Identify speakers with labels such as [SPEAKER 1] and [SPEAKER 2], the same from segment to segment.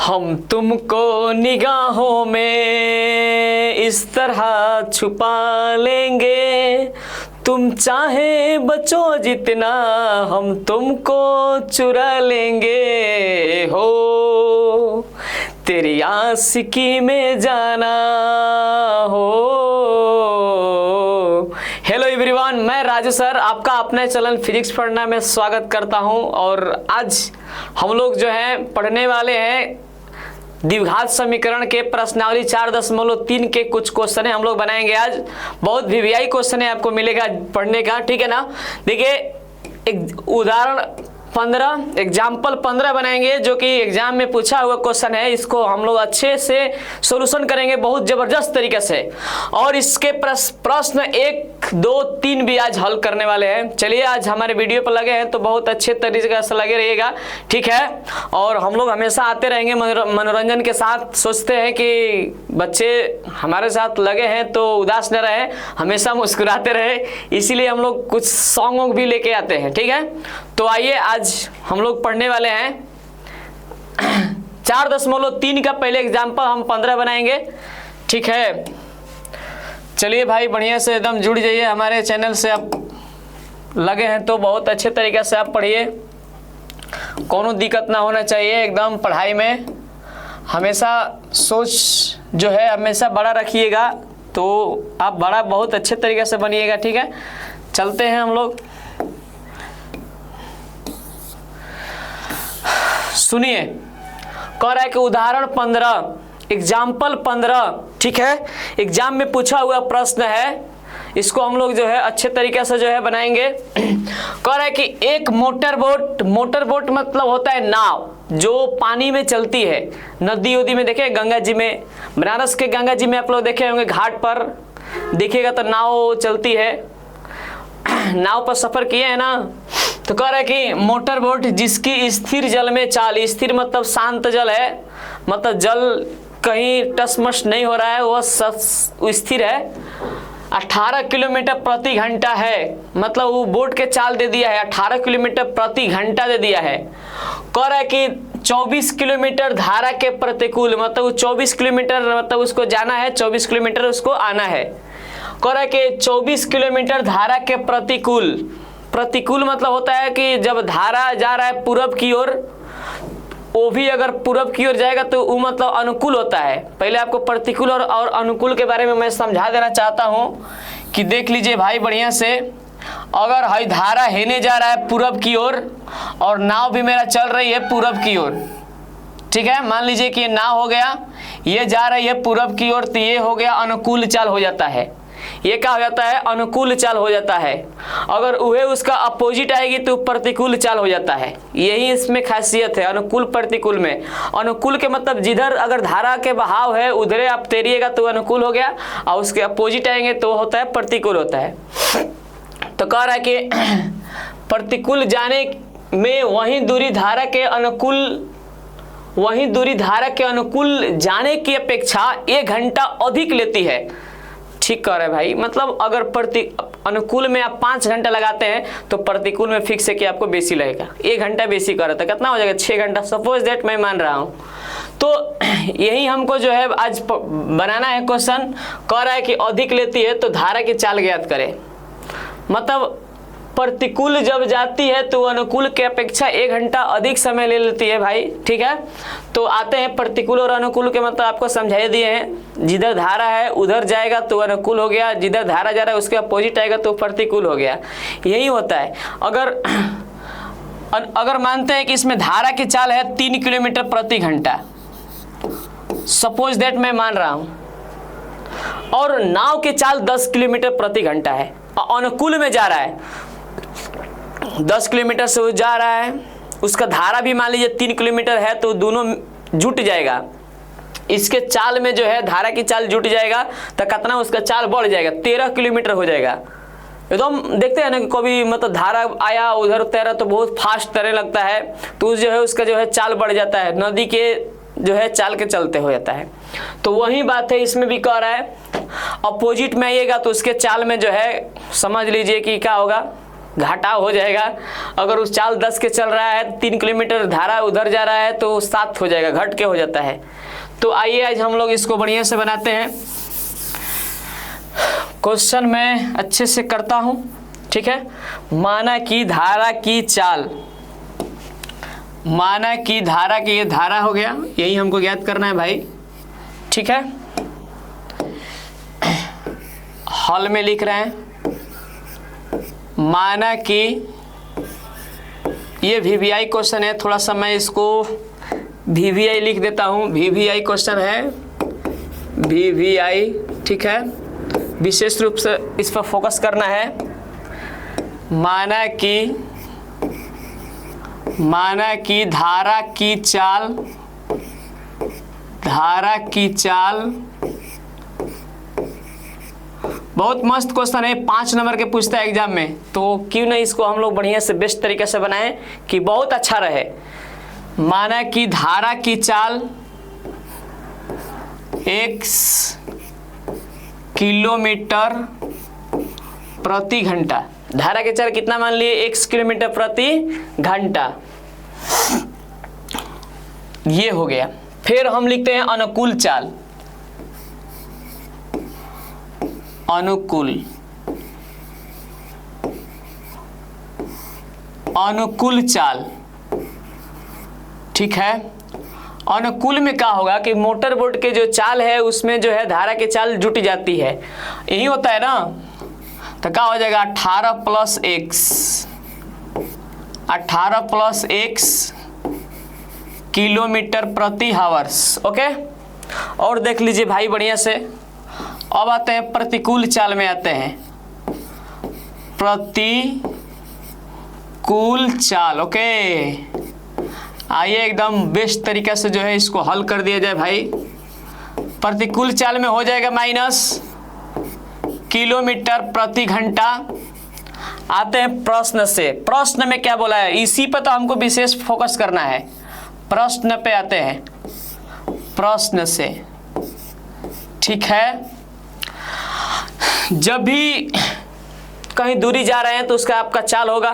[SPEAKER 1] हम तुमको निगाहों में इस तरह छुपा लेंगे, तुम चाहे बचो जितना हम तुमको चुरा लेंगे हो, तेरी आशिकी में जाना हो। हेलो एवरीवन, मैं राजू सर आपका अपने चैनल फिजिक्स पढ़ना में स्वागत करता हूं। और आज हम लोग जो है पढ़ने वाले हैं द्विघात समीकरण के प्रश्नावली 4.3 के कुछ क्वेश्चन है हम लोग बनाएंगे आज। बहुत वीवीआई क्वेश्चन है आपको मिलेगा पढ़ने का, ठीक है ना। देखिए एक उदाहरण 15 एग्जाम्पल 15 बनाएंगे जो कि एग्जाम में पूछा हुआ क्वेश्चन है। इसको हम लोग अच्छे से सॉल्यूशन करेंगे बहुत जबरदस्त तरीके से, और इसके प्रश्न 1, 2, 3 भी आज हल करने वाले हैं। चलिए आज हमारे वीडियो पर लगे हैं तो बहुत अच्छे तरीके से लगे रहिएगा, ठीक है। और हम लोग हमेशा आते रहेंगे मनोरंजन के साथ। सोचते हैं कि बच्चे हमारे साथ लगे हैं तो उदास न रहे, हमेशा मुस्कुराते रहे, इसीलिए हम लोग कुछ सॉन्ग भी लेके आते हैं, ठीक है। तो आइए आज हम लोग पढ़ने वाले हैं 4.3 का पहले एग्जाम्पल हम 15 बनाएंगे, ठीक है। चलिए भाई बढ़िया से एकदम जुड़ जाइए हमारे चैनल से। आप लगे हैं तो बहुत अच्छे तरीके से आप पढ़िए, कोनो दिक्कत ना होना चाहिए एकदम पढ़ाई में। हमेशा सोच जो है हमेशा बड़ा रखिएगा तो आप बड़ा बहुत अच्छे तरीके से बनिएगा, ठीक है। चलते हैं हम लोग, सुनिए। कह रहा है कि उदाहरण 15 एग्जाम्पल 15, ठीक है। एग्जाम में पूछा हुआ प्रश्न है, इसको हम लोग जो है अच्छे तरीके से जो है बनाएंगे। कह रहा है कि एक मोटर बोट मतलब होता है नाव जो पानी में चलती है। नदी उदी में देखे, गंगा जी में, बनारस के गंगा जी में आप लोग देखे होंगे, घाट पर देखिएगा तो नाव चलती है। नाव पर सफर किए हैं ना। तो कह रहा है कि मोटर बोट जिसकी स्थिर जल में चाल, स्थिर मतलब शांत जल है, मतलब जल कहीं टसमस नहीं हो रहा है, वह स्थिर है, 18 किलोमीटर प्रति घंटा है। मतलब वो बोट के चाल दे दिया है, 18 किलोमीटर प्रति घंटा दे दिया है। कह रहा है कि 24 किलोमीटर धारा के प्रतिकूल, मतलब वो 24 किलोमीटर मतलब उसको जाना है, 24 किलोमीटर उसको आना है। कह रहा है कि 24 किलोमीटर धारा के प्रतिकूल मतलब होता है कि जब धारा जा रहा है पूरब की ओर, वो भी अगर पूरब की ओर जाएगा तो वो मतलब अनुकूल होता है। पहले आपको प्रतिकूल और अनुकूल के बारे में मैं समझा देना चाहता हूँ कि देख लीजिए भाई बढ़िया से। अगर हई धारा हेने जा रहा है पूरब की ओर और नाव भी मेरा चल रही है पूरब की ओर, ठीक है। मान लीजिए कि ये नाव हो गया, ये जा रही है पूरब की ओर, तो ये हो गया अनुकूल चाल हो जाता है। ये क्या हो जाता है? अनुकूल चाल हो जाता है। अगर वह उसका अपोजिट आएगी तो प्रतिकूल चाल हो जाता है। यही इसमें खासियत है अनुकूल प्रतिकूल में। अनुकूल के मतलब जिधर अगर धारा के बहाव है उधरे आप तैरिएगा तो अनुकूल हो गया, और उसके अपोजिट आएंगे तो होता है प्रतिकूल होता है। तो कह रहा है कि प्रतिकूल जाने में वही दूरी धारा के अनुकूल जाने की अपेक्षा 1 घंटा अधिक लेती है, ठीक कह रहे हैं भाई। मतलब अगर अनुकूल में आप 5 घंटा लगाते हैं तो प्रतिकूल में फिक्स है कि आपको बेसी लगेगा, 1 घंटा बेसी कर रहा था, कितना हो जाएगा 6 घंटा, सपोज दैट मैं मान रहा हूँ। तो यही हमको जो है आज बनाना है क्वेश्चन। कह रहा है कि अधिक लेती है तो धारा की चाल ज्ञात करें। मतलब प्रतिकूल जब जाती है तो अनुकूल के अपेक्षा 1 घंटा अधिक समय ले लेती है भाई, ठीक है। तो आते हैं प्रतिकूल और अनुकूल के मतलब आपको समझा दिए हैं। जिधर धारा है उधर जाएगा तो अनुकूल हो गया, जिधर धारा जा रहा है उसके अपोजिट आएगा तो प्रतिकूल हो गया। यही होता है। अगर मानते हैं कि इसमें धारा की चाल है 3 किलोमीटर प्रति घंटा, सपोज दैट मैं मान रहा हूं, और नाव की चाल 10 किलोमीटर प्रति घंटा है, अनुकूल में जा रहा है, 10 किलोमीटर से वो जा रहा है, उसका धारा भी मान लीजिए 3 किलोमीटर है, तो दोनों जुट जाएगा। इसके चाल में जो है धारा की चाल जुट जाएगा तो कितना उसका चाल बढ़ जाएगा, 13 किलोमीटर हो जाएगा। एकदम देखते हैं ना कि कभी मतलब धारा आया उधर तैरा तो बहुत फास्ट तैरने लगता है, तो जो है उसका जो है चाल बढ़ जाता है, नदी के जो है चाल के चलते हो जाता है। तो वही बात है इसमें भी कह रहा है, अपोजिट में आइएगा तो उसके चाल में जो है समझ लीजिए कि क्या होगा, घटाव हो जाएगा। अगर उस चाल 10 के चल रहा है, 3 किलोमीटर धारा उधर जा रहा है तो 7 हो जाएगा, घट के हो जाता है। तो आइए आज हम लोग इसको बढ़िया से बनाते हैं। क्वेश्चन मैं अच्छे से करता हूं, ठीक है। माना कि धारा की चाल, माना कि धारा की, ये धारा हो गया, यही हमको ज्ञात करना है भाई, ठीक है। हल में लिख रहे हैं, माना कि ये VVI क्वेश्चन है, थोड़ा सा मैं इसको VVI लिख देता हूँ। VVI क्वेश्चन है, VVI, ठीक है। विशेष रूप से इस पर फोकस करना है। माना कि धारा की चाल, धारा की चाल, बहुत मस्त क्वेश्चन है, 5 नंबर के पूछता है एग्जाम में, तो क्यों नहीं इसको हम लोग बढ़िया से बेस्ट तरीके से बनाएं कि बहुत अच्छा रहे। माना कि धारा की चाल x किलोमीटर प्रति घंटा, धारा की चाल कितना मान लिए, x किलोमीटर प्रति घंटा, ये हो गया। फिर हम लिखते हैं अनुकूल चाल, अनुकूल, अनुकूल चाल, ठीक है। अनुकूल में क्या होगा कि मोटर बोट के जो चाल है उसमें जो है धारा की चाल जुट जाती है, यही होता है ना। तो क्या हो जाएगा 18 + x, 18 + x किलोमीटर प्रति हावर्स, ओके। और देख लीजिए भाई बढ़िया से, अब आते हैं प्रतिकूल चाल में, आते हैं प्रतिकूल चाल, ओके। आइए एकदम बेस्ट तरीके से जो है इसको हल कर दिया जाए भाई। प्रतिकूल चाल में हो जाएगा माइनस किलोमीटर प्रति घंटा। आते हैं प्रश्न से, प्रश्न में क्या बोला है, इसी पर तो हमको विशेष फोकस करना है। प्रश्न पे आते हैं, प्रश्न से, ठीक है। जब भी कहीं दूरी जा रहे हैं तो उसका आपका चाल होगा,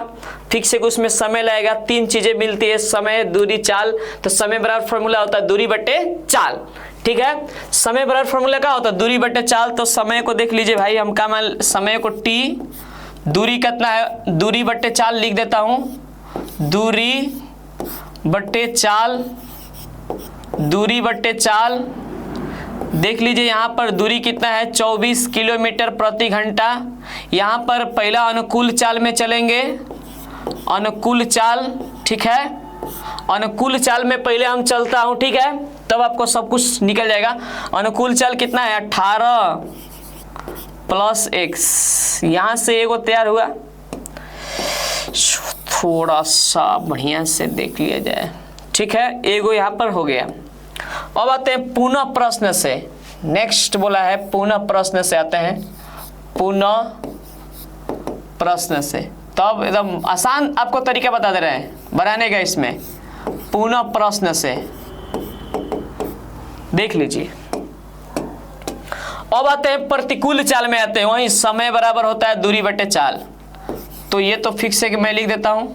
[SPEAKER 1] फिक्स है कि उसमें समय लगेगा। 3 चीजें मिलती है, समय, दूरी, चाल। तो समय बराबर फॉर्मूला होता है दूरी बटे चाल, ठीक है। समय बराबर फॉर्मूला क्या होता है, दूरी बटे चाल। तो समय को देख लीजिए भाई, हम क्या मान, समय को t, दूरी कितना है, दूरी बटे चाल लिख देता हूं, दूरी बटे चाल, दूरी बटे चाल। देख लीजिए यहाँ पर दूरी कितना है, 24 किलोमीटर प्रति घंटा। यहाँ पर पहला अनुकूल चाल में चलेंगे, अनुकूल चाल, ठीक है। अनुकूल चाल में पहले हम चलता हूँ, ठीक है, तब आपको सब कुछ निकल जाएगा। अनुकूल चाल कितना है, 18 + x, यहाँ से एगो तैयार हुआ, थोड़ा सा बढ़िया से देख लिया जाए, ठीक है। एगो यहाँ पर हो गया। अब आते हैं पुनः प्रश्न से, नेक्स्ट बोला है पुनः प्रश्न से, आते हैं पुनः प्रश्न से। तब एकदम आसान आपको तरीका बता दे रहे हैं बनाने का। इसमें पुनः प्रश्न से देख लीजिए। अब आते हैं प्रतिकूल चाल में, आते हैं वहीं समय बराबर होता है दूरी बटे चाल। तो ये तो फिक्स है कि मैं लिख देता हूं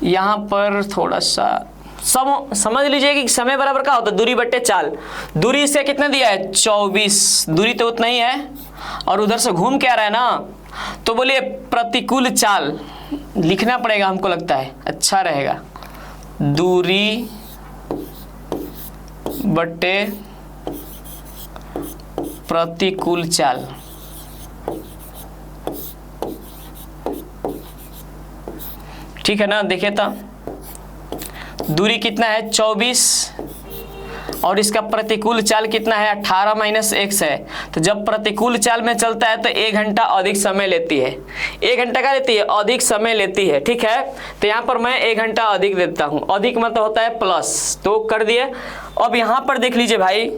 [SPEAKER 1] यहाँ पर, थोड़ा सा समझ लीजिए कि समय बराबर क्या होता है दूरी बटे चाल। दूरी से कितना दिया है 24, दूरी तो उतना ही है और उधर से घूम के आ रहा है ना, तो बोलिए प्रतिकूल चाल लिखना पड़ेगा, हमको लगता है अच्छा रहेगा। दूरी बटे प्रतिकूल चाल, ठीक है ना। देखिए तो दूरी कितना है 24 और इसका प्रतिकूल चाल कितना है 18 - x है। तो जब प्रतिकूल चाल में चलता है तो 1 घंटा अधिक समय लेती है। 1 घंटा का लेती है, अधिक समय लेती है, ठीक है। तो यहाँ पर मैं 1 घंटा अधिक देता हूँ, अधिक मतलब होता है प्लस, तो कर दिए। अब यहाँ पर देख लीजिए भाई,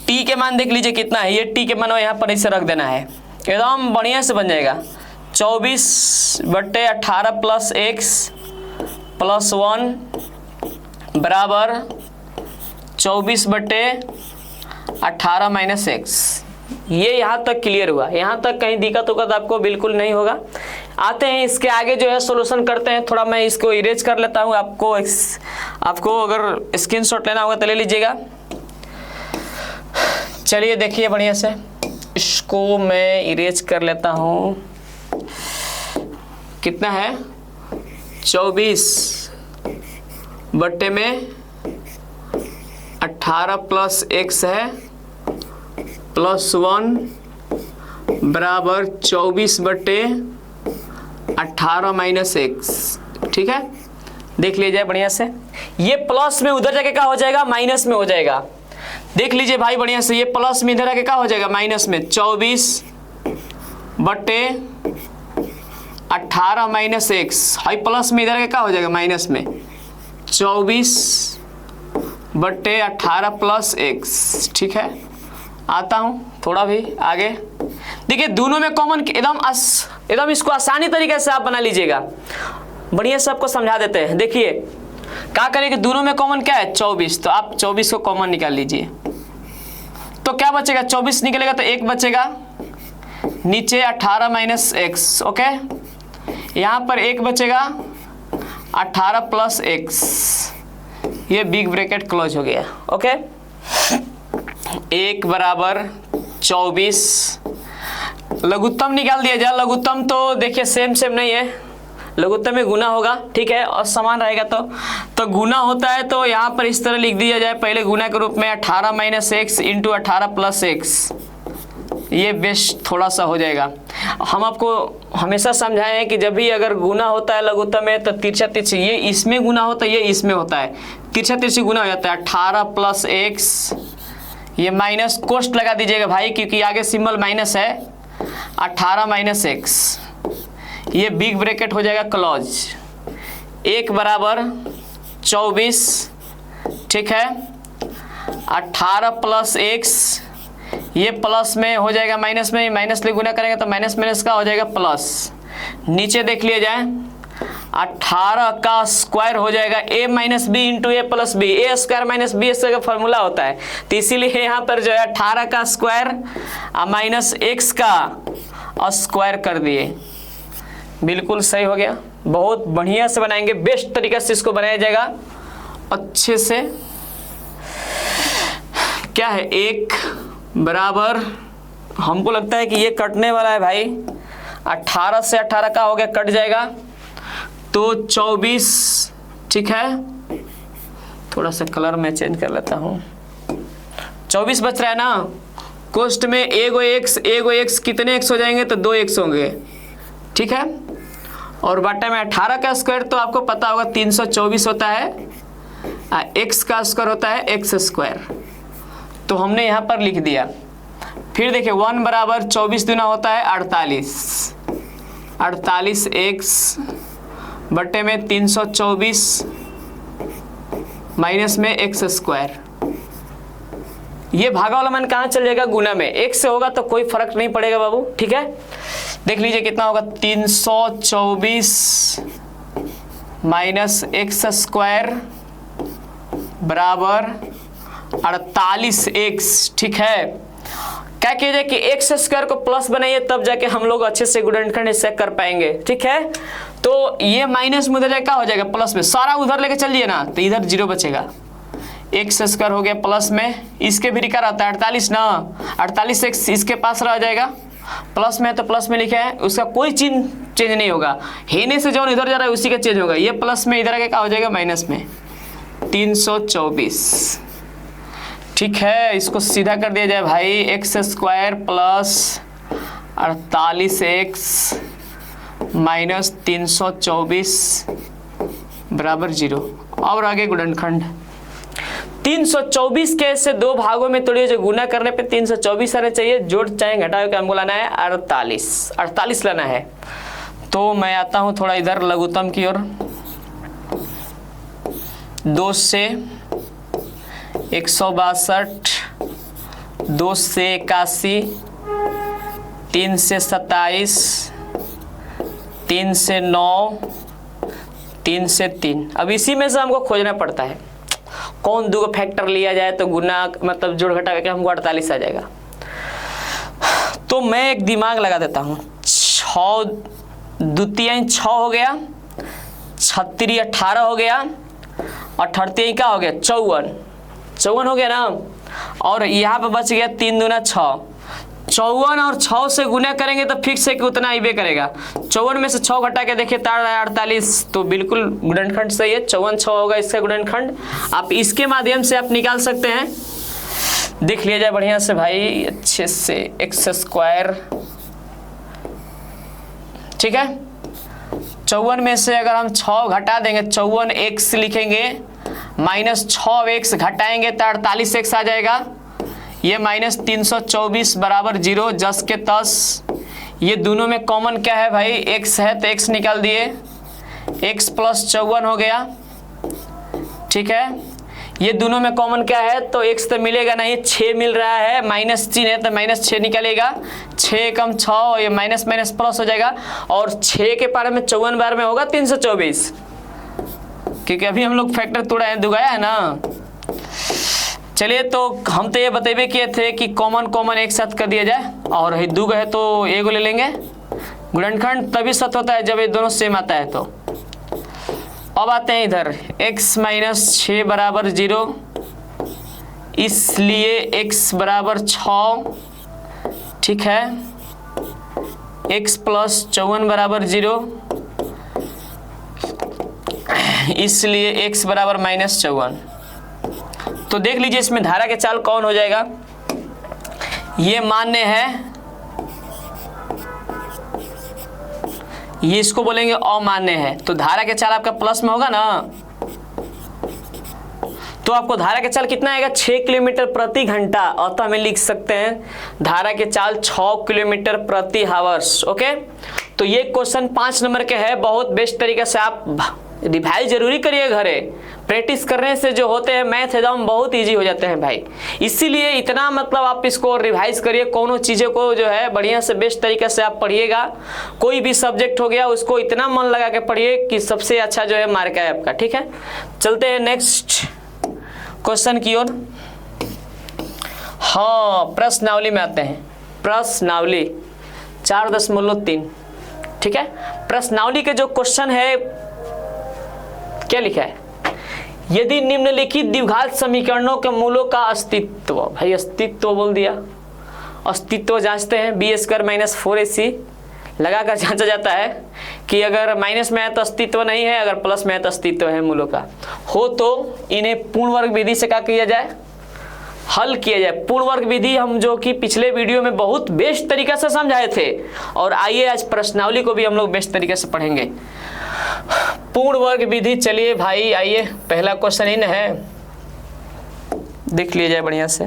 [SPEAKER 1] t के मान देख लीजिए कितना है, ये t के मान यहाँ पर इसे रख देना है, एकदम बढ़िया से बन जाएगा। 24 बटे 18 + x + 1 बराबर 24 बटे 18 - x। ये यहाँ तक क्लियर हुआ, यहाँ तक कहीं दिक्कत होगा तो आपको बिल्कुल नहीं होगा। आते हैं इसके आगे जो है सॉल्यूशन करते हैं। थोड़ा मैं इसको इरेज कर लेता हूँ, आपको अगर स्क्रीनशॉट लेना होगा तो ले लीजिएगा। चलिए देखिए बढ़िया से, इसको मैं इरेज कर लेता हूँ। कितना है 24 बट्टे में 18 प्लस x है प्लस 1 बराबर 24 बट्टे 18 माइनस एक्स। ठीक है, देख लीजिए बढ़िया से, ये प्लस में उधर जाके क्या हो जाएगा, माइनस में हो जाएगा। देख लीजिए भाई बढ़िया से, ये प्लस में इधर आके क्या हो जाएगा, माइनस में 24 बट्टे 18 माइनस एक्स। हाई प्लस में इधर आके क्या हो जाएगा, माइनस में 24 बट्टे 18 प्लस एक्स। ठीक है, आता हूँ थोड़ा भी आगे। देखिए दोनों में कॉमन एकदम इसको आसानी तरीके से आप बना लीजिएगा। बढ़िया से आपको समझा देते हैं। देखिए क्या करेंगे, दोनों में कॉमन क्या है 24, तो आप 24 को कॉमन निकाल लीजिए। तो क्या बचेगा, 24 निकलेगा तो 1 बचेगा, नीचे 18 माइनस एक्स। ओके, यहाँ पर 1 बचेगा 18 प्लस एक्स, ये बिग ब्रैकेट क्लोज हो गया। ओके, 1 बराबर 24, लघुत्तम निकाल दिया जाए। लघुत्तम तो देखिए सेम नहीं है, लघुत्तम में गुना होगा। ठीक है, और समान रहेगा तो गुना होता है, तो यहाँ पर इस तरह लिख दिया जाए पहले गुना के रूप में 18 minus x into 18 plus x. ये बेस्ट थोड़ा सा हो जाएगा। हम आपको हमेशा समझाए हैं कि जब भी अगर गुना होता है लघुत्तम में तो तिरछा तिरछी, ये इसमें गुना होता है, ये इसमें होता है, तिरछा तिरछी गुना हो जाता है। 18 प्लस एक्स, ये माइनस कोष्ट लगा दीजिएगा भाई, क्योंकि आगे सिंबल माइनस है। 18 माइनस एक्स, ये बिग ब्रैकेट हो जाएगा क्लोज। 1 बराबर 24, ठीक है, 18 प्लस एक्स, ये प्लस में हो जाएगा माइनस में, माइनस ले गुना करेंगे तो माइनस माइनस का हो जाएगा प्लस। नीचे देख लिया जाए 18 का स्क्वायर हो जाएगा a minus B into A plus B, A square minus B का फॉर्मूला होता है। तो इसीलिए यहाँ पर जो है 18 का स्क्वायर माइनस एक्स का स्क्वायर कर दिए। बिल्कुल सही हो गया, बहुत बढ़िया से बनाएंगे, बेस्ट तरीके से इसको बनाया जाएगा अच्छे से। क्या है 1 बराबर, हमको लगता है कि ये कटने वाला है भाई, 18 से 18 का हो गया, कट जाएगा तो 24। ठीक है, थोड़ा सा कलर मैं चेंज कर लेता हूँ। 24 बच रहा है ना, कोष्ट में एगो एक्स कितने एक्स हो जाएंगे, तो 2 एक्स होंगे। ठीक है, और बाटा में 18 का स्क्वायर तो आपको पता होगा 324 होता है, एक्स का स्क्वायर होता है एक्स स्क्वायर, तो हमने यहाँ पर लिख दिया। फिर देखिए 1 बराबर 24 दूना होता है 48 एक्स बट्टे में 324 माइनस में एक्स स्क्वायर। ये भागा वाला मान कहाँ चल जाएगा, गुना में। एक से होगा तो कोई फर्क नहीं पड़ेगा बाबू। ठीक है, देख लीजिए कितना होगा, 324 माइनस एक्स स्क्वायर बराबर 48 एक्स। ठीक है, क्या कीजिए कि एक्स स्क्वायर को प्लस बनाइए, तब जाके हम लोग अच्छे से गुणनखंड इससे कर पाएंगे। ठीक है, तो ये माइनस में उधर क्या हो जाएगा, प्लस में, सारा उधर लेके चलिए ना, तो इधर 0 बचेगा। एक्स स्क्वायर हो गया प्लस में, इसके भी रिका रहता है 48 ना, 48 एक्स इसके पास रह जाएगा, प्लस में है तो प्लस में लिखा है, उसका कोई चिन्ह चेंज नहीं होगा, हेने से जो इधर जा रहा है उसी का चेंज होगा। ये प्लस में इधर आके क्या हो जाएगा, माइनस में 324। ठीक है, इसको सीधा कर दिया जाए भाई, x square plus 48 x minus 324 बराबर 0। और आगे गुणनखंड 324 के से 2 भागों में तोड़िए, जो गुना करने पे 324 आना चाहिए, जोड़ चाहे घटाओ के हमको लाना है 48 लाना है। तो मैं आता हूँ थोड़ा इधर लघुत्तम की ओर। 2 से 162, 2 से 81, 3 से 27, 3 से 9, 3 से 3। अब इसी में से हमको खोजना पड़ता है कौन 2 फैक्टर लिया जाए तो गुना मतलब जोड़ घटा करके हमको 48 आ जाएगा। तो मैं एक दिमाग लगा देता हूँ। 6 द्वितीय 6 हो गया, 36 18 हो गया, 38 क्या हो गया 54 हो गया ना। और यहाँ पे बच गया 3 दूना 6, 54 और 6 से गुना करेंगे तो फिक्स है कि उतना ही बे करेगा। 54 में से 6 घटा के देखिए 48, तो बिल्कुल गुणनखंड सही है, 54 6 होगा इसका गुणनखंड। आप इसके माध्यम से आप निकाल सकते हैं, देख लिया जाए बढ़िया से भाई अच्छे से। x², ठीक है। 54 में से अगर हम 6 घटा देंगे, 54x लिखेंगे, -6x घटाएंगे तो 48x आ जाएगा। ये -324 बराबर 0, जस के तस। ये दोनों में कॉमन क्या है भाई, x है तो x निकाल दिए, x + 54 हो गया, ठीक है। ये दोनों में कॉमन क्या है, तो x तो मिलेगा नहीं, 6 मिल रहा है, माइनस चिन्ह है तो -6 निकलेगा, 6 कम 6, ये माइनस माइनस प्लस हो जाएगा। और 6 के पारे में 54 बार में होगा 324, क्योंकि अभी हम लोग फैक्टर तोड़ा है, दुगाया है ना। चलिए, तो हम तो ये बतेबे किए थे कि कॉमन एक साथ कर दिया जाए, और दुग है तो एगो ले लेंगे। गुणनखंड तभी सत्य होता है जब ये दोनों सेम आता है। तो अब आते हैं इधर, x - 6 बराबर 0, इसलिए x बराबर 6, ठीक है। x + 54 बराबर 0, इसलिए x बराबर -54। तो देख लीजिए इसमें धारा के चाल कौन हो जाएगा, ये मान्य है, ये इसको बोलेंगे अमान्य है। तो धारा के चाल आपका प्लस में होगा ना, तो आपको धारा के चाल कितना आएगा, 6 किलोमीटर प्रति घंटा। अतः हम लिख सकते हैं धारा के चाल 6 किलोमीटर प्रति हावर्स। ओके, तो ये क्वेश्चन 5 नंबर के है। बहुत बेस्ट तरीके से आप रिवाइज जरूरी करिए घरे, प्रैक्टिस करने से जो होते हैं मैथ एकदम बहुत इजी हो जाते हैं भाई। इसीलिए इतना मतलब आप इसको रिवाइज करिए, कोनो चीज़ों को जो है बढ़िया से बेस्ट तरीके से आप पढ़िएगा। कोई भी सब्जेक्ट हो गया उसको इतना मन लगा के पढ़िए कि सबसे अच्छा जो है मार्क है आपका, ठीक है। चलते हैं नेक्स्ट क्वेश्चन की ओर। हाँ, प्रश्नावली में आते हैं। प्रश्नावली 4.3, ठीक है। प्रश्नावली के जो क्वेश्चन है क्या लिखा है, यदि निम्नलिखित द्विघात समीकरणों के मूलों का अस्तित्व, भाई अस्तित्व बोल दिया, अस्तित्व जांचते हैं। b² - 4ac लगाकर जांचा जाता है कि अगर माइनस में है तो अस्तित्व नहीं है, अगर प्लस में है तो अस्तित्व है मूलों का। हो तो इन्हें पूर्ण वर्ग विधि से क्या किया जाए, हल किया जाए। पूर्ण वर्ग विधि हम जो कि पिछले वीडियो में बहुत बेस्ट तरीके से समझाए थे, और आइए आज प्रश्नावली को भी हम लोग बेस्ट तरीके से पढ़ेंगे। पूर्ण वर्ग विधि, चलिए भाई आइए, पहला क्वेश्चन इन है, देख लिया जाए बढ़िया से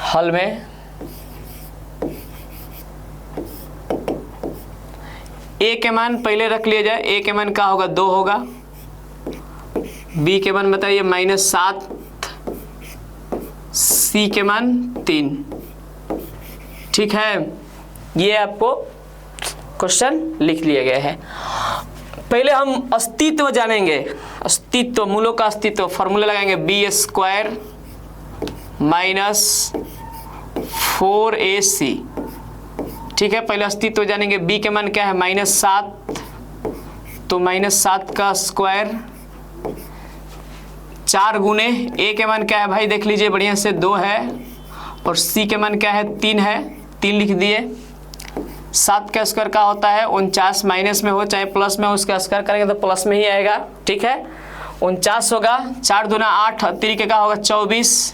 [SPEAKER 1] हल में। a के मान पहले रख लिया जाए, a के मान का होगा 2 होगा, b के मान बताइए -7, c के मान 3, ठीक है। ये आपको क्वेश्चन लिख लिया गया है। पहले हम अस्तित्व जानेंगे, अस्तित्व, मूलों का अस्तित्व। फॉर्मूला लगाएंगे b² - 4ac, ठीक है। पहले अस्तित्व जानेंगे, b के मान क्या है -7, तो -7 का स्क्वायर, 4 गुने a के मान क्या है भाई देख लीजिए बढ़िया से 2 है, और c के मान क्या है 3 है, 3 लिख दिए। 7 का स्क्वायर का होता है 49, माइनस में हो चाहे प्लस में हो, उसका स्क्वायर करेंगे तो प्लस में ही आएगा, ठीक है। 49 होगा, 4 दूना 8, 3 का होगा 24,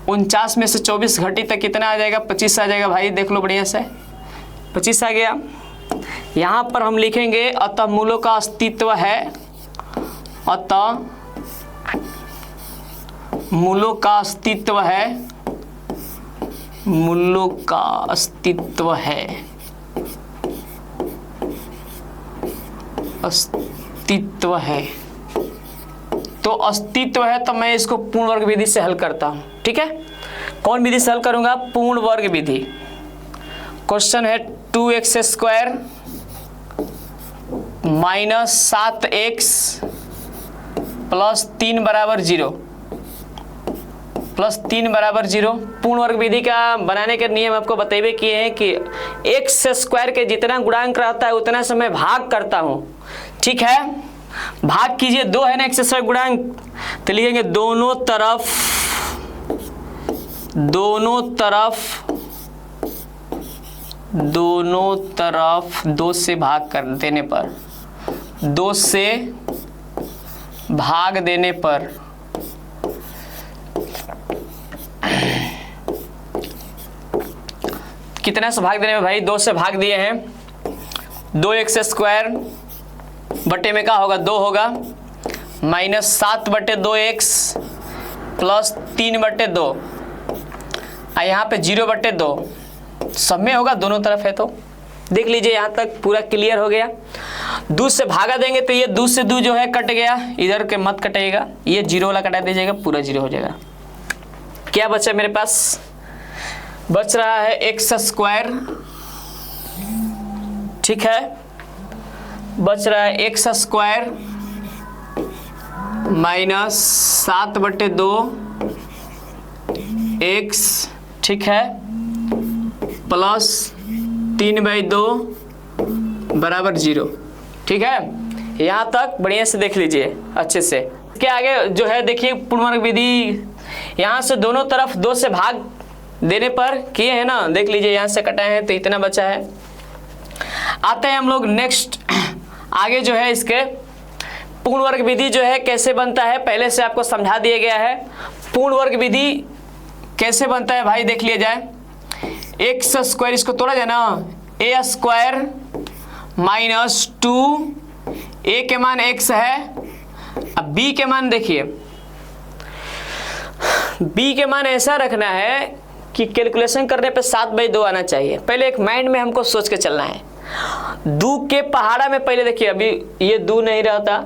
[SPEAKER 1] 49 में से 24 घटी तक कितना आ जाएगा, 25 आ जाएगा भाई, देख लो बढ़िया से 25 आ गया। यहाँ पर हम लिखेंगे अतः मूलों का अस्तित्व है, अतः मूलों का अस्तित्व है, मूलों का अस्तित्व है, अस्तित्व है। तो अस्तित्व है तो मैं इसको पूर्ण वर्ग विधि से हल करता हूं, ठीक है। कौन विधि से हल करूंगा, पूर्ण वर्ग विधि। क्वेश्चन है 2x² - 7x + 3 = 0, प्लस 3 बराबर 0। पूर्ण वर्ग विधि का बनाने के नियम आपको बतेबे किए हैं कि एक्स स्क्वायर के जितना गुणांक रहता है उतना से मैं भाग करता हूँ। ठीक है, भाग कीजिए, 2 है ना एक्स स्क्वायर गुणांक, तो लिखेंगे दोनों तरफ 2 से भाग कर देने पर, 2 से भाग देने पर कितना से भाग देने में भाई 2 से भाग दिए हैं, 2x स्क्वायर बटे में क्या होगा 2 होगा, माइनस 7 बटे 2x प्लस 3 बटे 2, यहाँ पे 0 बटे 2 सब में होगा, दोनों तरफ है। तो देख लीजिए यहाँ तक पूरा क्लियर हो गया। 2 से भागा देंगे तो ये 2 से 2 जो है कट गया, इधर के मत कटेगा, ये 0 वाला कटा दीजिएगा, पूरा 0 हो जाएगा। क्या बचा मेरे पास, बच रहा है एक्स स्क्वायर। ठीक है, बच रहा है एक्स स्क्वायर माइनस 7 बटे 2 एक्स, ठीक है, प्लस 3/2 बराबर 0। ठीक है, यहाँ तक बढ़िया से देख लीजिए अच्छे से। इसके आगे जो है देखिए पूर्ण वर्ग विधि, यहाँ से दोनों तरफ 2 से भाग देने पर किए हैं ना, देख लीजिए यहाँ से कटाए हैं तो इतना बचा है। आते हैं हम लोग नेक्स्ट आगे जो है इसके पूर्ण वर्ग विधि जो है कैसे बनता है, पहले से आपको समझा दिया गया है। पूर्ण वर्ग विधि कैसे बनता है भाई देख लिया जाए। एक्स स्क्वायर, इसको तोड़ा जाए ना, ए स्क्वायर माइनस 2, ए के मान x है, अब बी के मान देखिए, बी के मान ऐसा रखना है कि कैलकुलेशन करने पे 7/2 आना चाहिए। पहले एक माइंड में हमको सोच के चलना है। 2 के पहाड़ा में पहले देखिए, अभी ये 2 नहीं रहता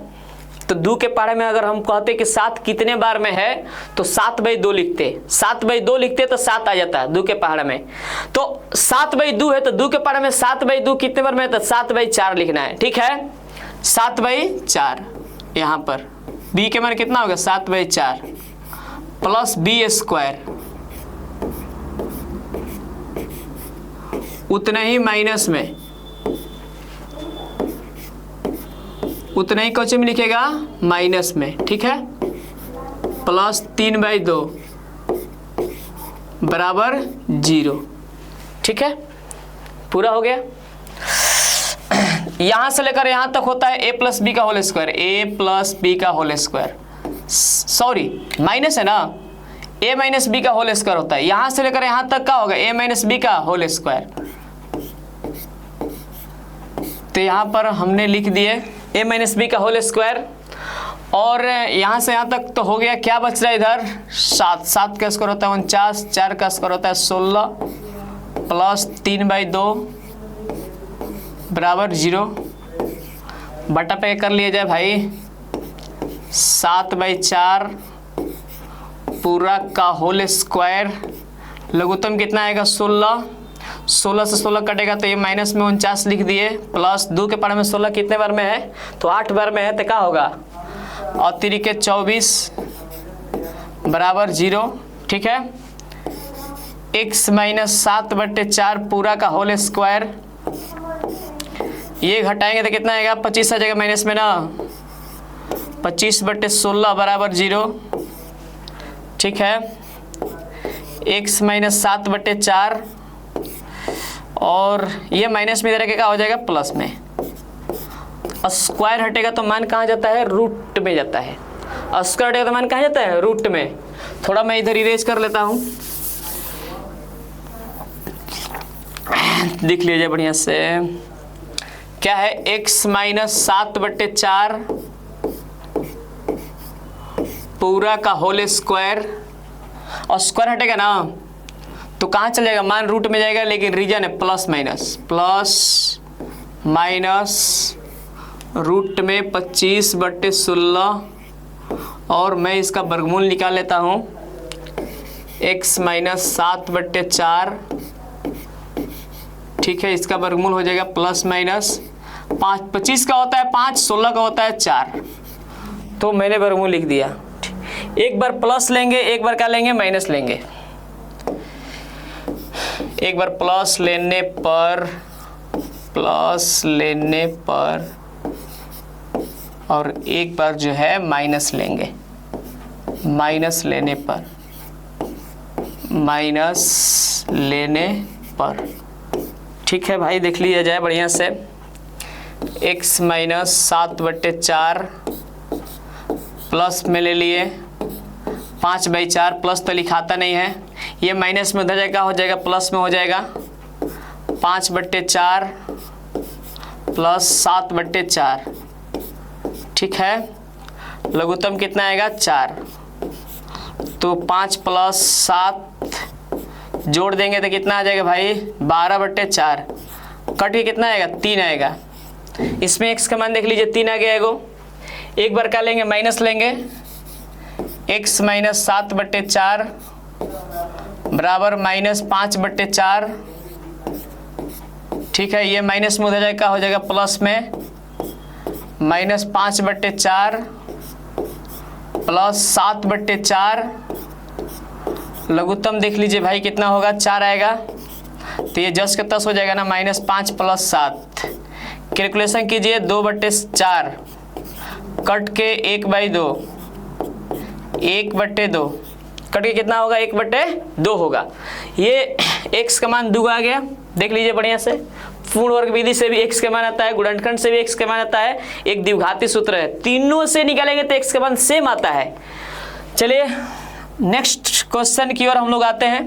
[SPEAKER 1] तो 2 के पहाड़े में अगर हम कहते कि 7 कितने बार में है तो 7/2 लिखते, 7/2 लिखते तो 7 आ जाता है 2 के पहाड़े में। तो 7/2 है तो 2 के पहाड़े में 7/2 कितने बार में है तो 7/4 लिखना है। ठीक है, 7/4 यहाँ पर b के मान कितना होगा 7/4 प्लस बी स्क्वायर, उतना ही माइनस में, उतना ही क्वेश्चन में लिखेगा माइनस में। ठीक है, प्लस 3/2 बराबर 0। ठीक है, पूरा हो गया। यहां से लेकर यहां तक होता है a प्लस बी का whole square, a plus B का होल स्क्वायर, सॉरी माइनस है ना, a माइनस बी का होल स्क्वायर होता है। यहां से लेकर यहां तक क्या होगा a माइनस बी का होल स्क्वायर। तो यहां पर हमने लिख दिए a माइनस बी का होल स्क्वायर, और यहाँ से यहाँ तक तो हो गया। क्या बच रहा है इधर 7, 7 का स्क्वायर होता है 49, 4 का स्क्वायर होता है 16 प्लस 3/2 बराबर 0। बटा पे कर लिया जाए भाई, 7/4 पूरा का होल स्क्वायर, लघुत्तम कितना आएगा 16, 16 से 16 कटेगा तो ये माइनस में 49 लिख दिए, प्लस 2 के पहाड़े में 16 कितने बार में है तो 8 बार में है, तो क्या होगा और 3 के 24 बराबर 0। ठीक है, x माइनस 7/4 पूरा का होल स्क्वायर, ये घटाएंगे तो कितना आएगा 25 आ जाएगा माइनस में ना, 25/16 बराबर 0। ठीक है, x माइनस 7/4 और ये माइनस में इधर के क्या हो जाएगा प्लस में, स्क्वायर हटेगा तो मान कहाँ जाता है रूट में जाता है, स्क्वायर हटेगा तो मान कहाँ जाता है रूट में। थोड़ा मैं इधर इरेज कर लेता हूँ, देख लीजिए बढ़िया से। क्या है x माइनस 7/4 पूरा का होल स्क्वायर, और स्क्वायर हटेगा ना तो कहाँ चल जाएगा मान रूट में जाएगा, लेकिन रीजन है प्लस माइनस रूट में 25/16, और मैं इसका वर्गमूल निकाल लेता हूँ x माइनस 7/4। ठीक है, इसका वर्गमूल हो जाएगा प्लस माइनस 5, 25 का होता है 5, 16 का होता है 4, तो मैंने वर्गमूल लिख दिया। एक बार प्लस लेंगे, एक बार क्या लेंगे, माइनस लेंगे। एक बार प्लस लेने पर और एक बार जो है माइनस लेंगे, माइनस लेने पर। ठीक है भाई, देख लिया जाए बढ़िया से। x माइनस 7/4 प्लस में ले लिए 5/4, प्लस तो लिखाता नहीं है, ये माइनस में उधर जाएगा, हो जाएगा प्लस में हो जाएगा 5/4 प्लस 7/4। ठीक है, लघुत्तम कितना आएगा, 4। तो 5 प्लस 7 जोड़ देंगे तो कितना आ जाएगा भाई, 12/4। कट के कितना आएगा, 3 आएगा। इसमें x का मान देख लीजिए, 3 आ गया एगो। एक बार क्या लेंगे, माइनस लेंगे, x माइनस 7/4 बराबर माइनस 5/4। ठीक है, ये माइनस में उधर जाएगा, हो जाएगा प्लस में माइनस 5/4 प्लस 7/4। लघुत्तम देख लीजिए भाई कितना होगा, 4 आएगा। तो ये जस के तस हो जाएगा ना, -5 प्लस 7। कैलकुलेशन कीजिए, 2/4 कट के 1/2, 1/2 कट के कितना होगा, 1/2 होगा। ये x का मान 2 आ गया, देख लीजिए बढ़िया से। पूर्ण वर्ग विधि से भी x का मान आता है, गुणनखंड से भी x का मान आता है, एक द्विघाती सूत्र है, तीनों से निकालेंगे तो x का मान सेम आता है। चलिए नेक्स्ट क्वेश्चन की ओर हम लोग आते हैं।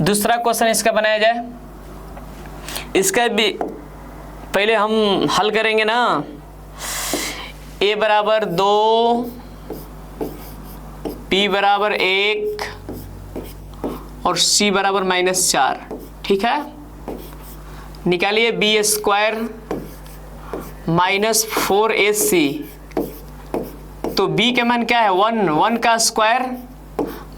[SPEAKER 1] दूसरा क्वेश्चन इसका बनाया जाए। इसका भी पहले हम हल करेंगे ना। a बराबर 2, p बराबर 1 और c बराबर -4। ठीक है, निकालिए b² -4ac। तो b के मान क्या है, 1 का स्क्वायर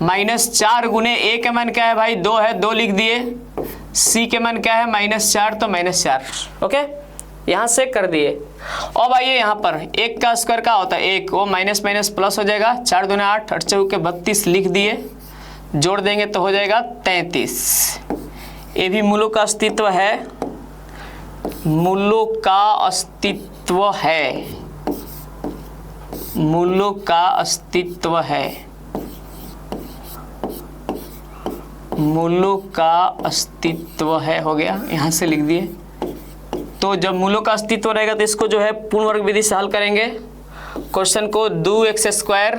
[SPEAKER 1] -4 गुने a के मान क्या है भाई, 2 है, 2 लिख दिए। c के मान क्या है, -4, तो -4। ओके, यहाँ से कर दिए। अब आइए यहाँ पर 1 का स्क्वायर क्या होता है, 1, वो माइनस माइनस प्लस हो जाएगा, 4 दूने 8, 8 चौके 32 लिख दिए। जोड़ देंगे तो हो जाएगा 33। ये भी मूलों का अस्तित्व है, मूलों का अस्तित्व है, मूलों का अस्तित्व है, मूलों का अस्तित्व है। हो गया, यहाँ से लिख दिए। तो जब मूलों का अस्तित्व रहेगा तो इसको जो है पूर्ण वर्ग विधि से हल करेंगे। क्वेश्चन को 2x²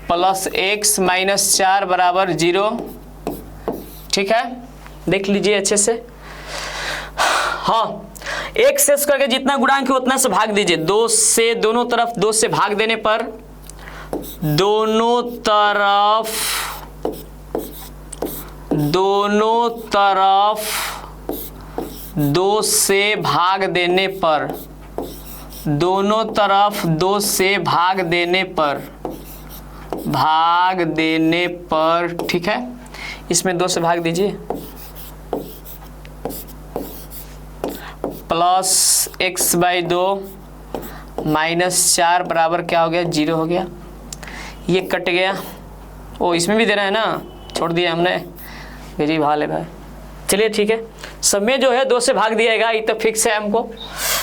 [SPEAKER 1] प्लस x माइनस 4 बराबर 0। ठीक है, देख लीजिए अच्छे से। हाँ, x² के जितना गुणांक है उतना से भाग दीजिए। 2 से दोनों तरफ 2 से भाग देने पर, दोनों तरफ 2 से भाग देने पर, दोनों तरफ 2 से भाग देने पर, ठीक है, इसमें 2 से भाग दीजिए। प्लस x/2 -4 बराबर क्या हो गया, 0 हो गया। ये कट गया। ओ, इसमें भी देना है ना, छोड़ दिया हमने, गरीब हाल है भाई। चलिए ठीक है, सब में जो है 2 से भाग दिएगा, ये तो फिक्स है, हमको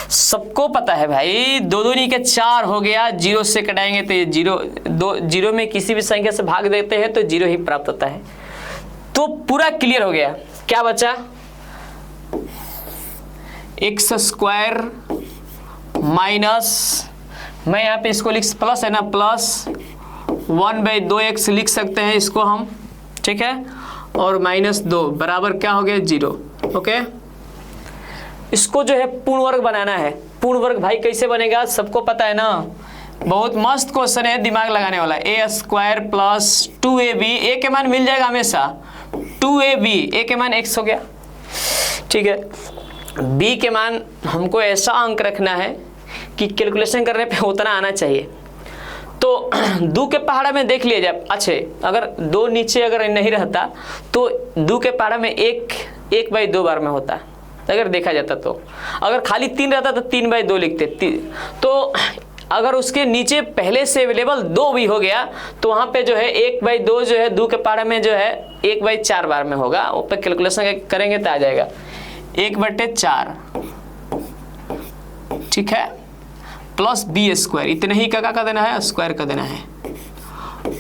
[SPEAKER 1] सबको पता है भाई। 2 दूनी के 4 हो गया, 0 से कटाएंगे तो ये 0 में किसी भी संख्या से भाग देते हैं तो 0 ही प्राप्त होता है। तो पूरा क्लियर हो गया। क्या बचा, x² माइनस, मैं यहाँ पे इसको लिख, प्लस है ना, प्लस 1/2x लिख सकते हैं इसको हम। ठीक है, और -2 बराबर क्या हो गया, 0। ओके, इसको जो है पूर्ण वर्ग बनाना है। पूर्ण वर्ग भाई कैसे बनेगा, सबको पता है ना, बहुत मस्त क्वेश्चन है, दिमाग लगाने वाला। a² प्लस 2ab, a के मान मिल जाएगा हमेशा, 2ab, a के मान x हो गया। ठीक है, b के मान हमको ऐसा अंक रखना है कि कैलकुलेशन करने पे उतना आना चाहिए। तो 2 के पहाड़ा में देख लिया जाए। अच्छे, अगर 2 नीचे अगर नहीं रहता तो 2 के पहाड़ा में 1/2 बार में होता, अगर देखा जाता तो। अगर खाली 3 रहता तो 3/2 लिखते। तो अगर उसके नीचे पहले से अवेलेबल 2 भी हो गया तो वहाँ पे जो है 1/2 जो है 2 के पारे में जो है 1/4 बार में होगा। वो पे कैलकुलेशन करेंगे तो आ जाएगा 1/4, ठीक है, प्लस b², इतने ही का देना है, स्क्वायर का देना है,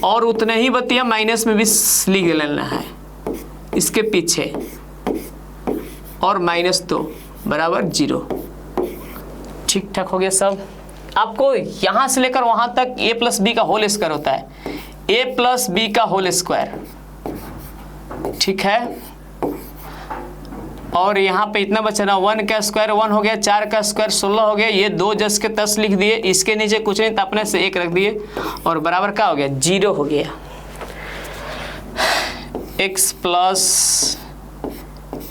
[SPEAKER 1] और उतने ही बतिया माइनस में भी लिख लेना है इसके पीछे, और -2 बराबर 0। ठीक ठाक हो गया सब। आपको यहाँ से लेकर वहाँ तक a + b का होल स्क्वायर होता है, a + b का होल स्क्वायर, ठीक है। और यहाँ पे इतना बचा ना, 1 का स्क्वायर 1 हो गया, 4 का स्क्वायर 16 हो गया, ये 2 10 के 10 लिख दिए, इसके नीचे कुछ नहीं तो अपने से 1 रख दिए, और बराबर क्या हो गया, 0 हो गया। x +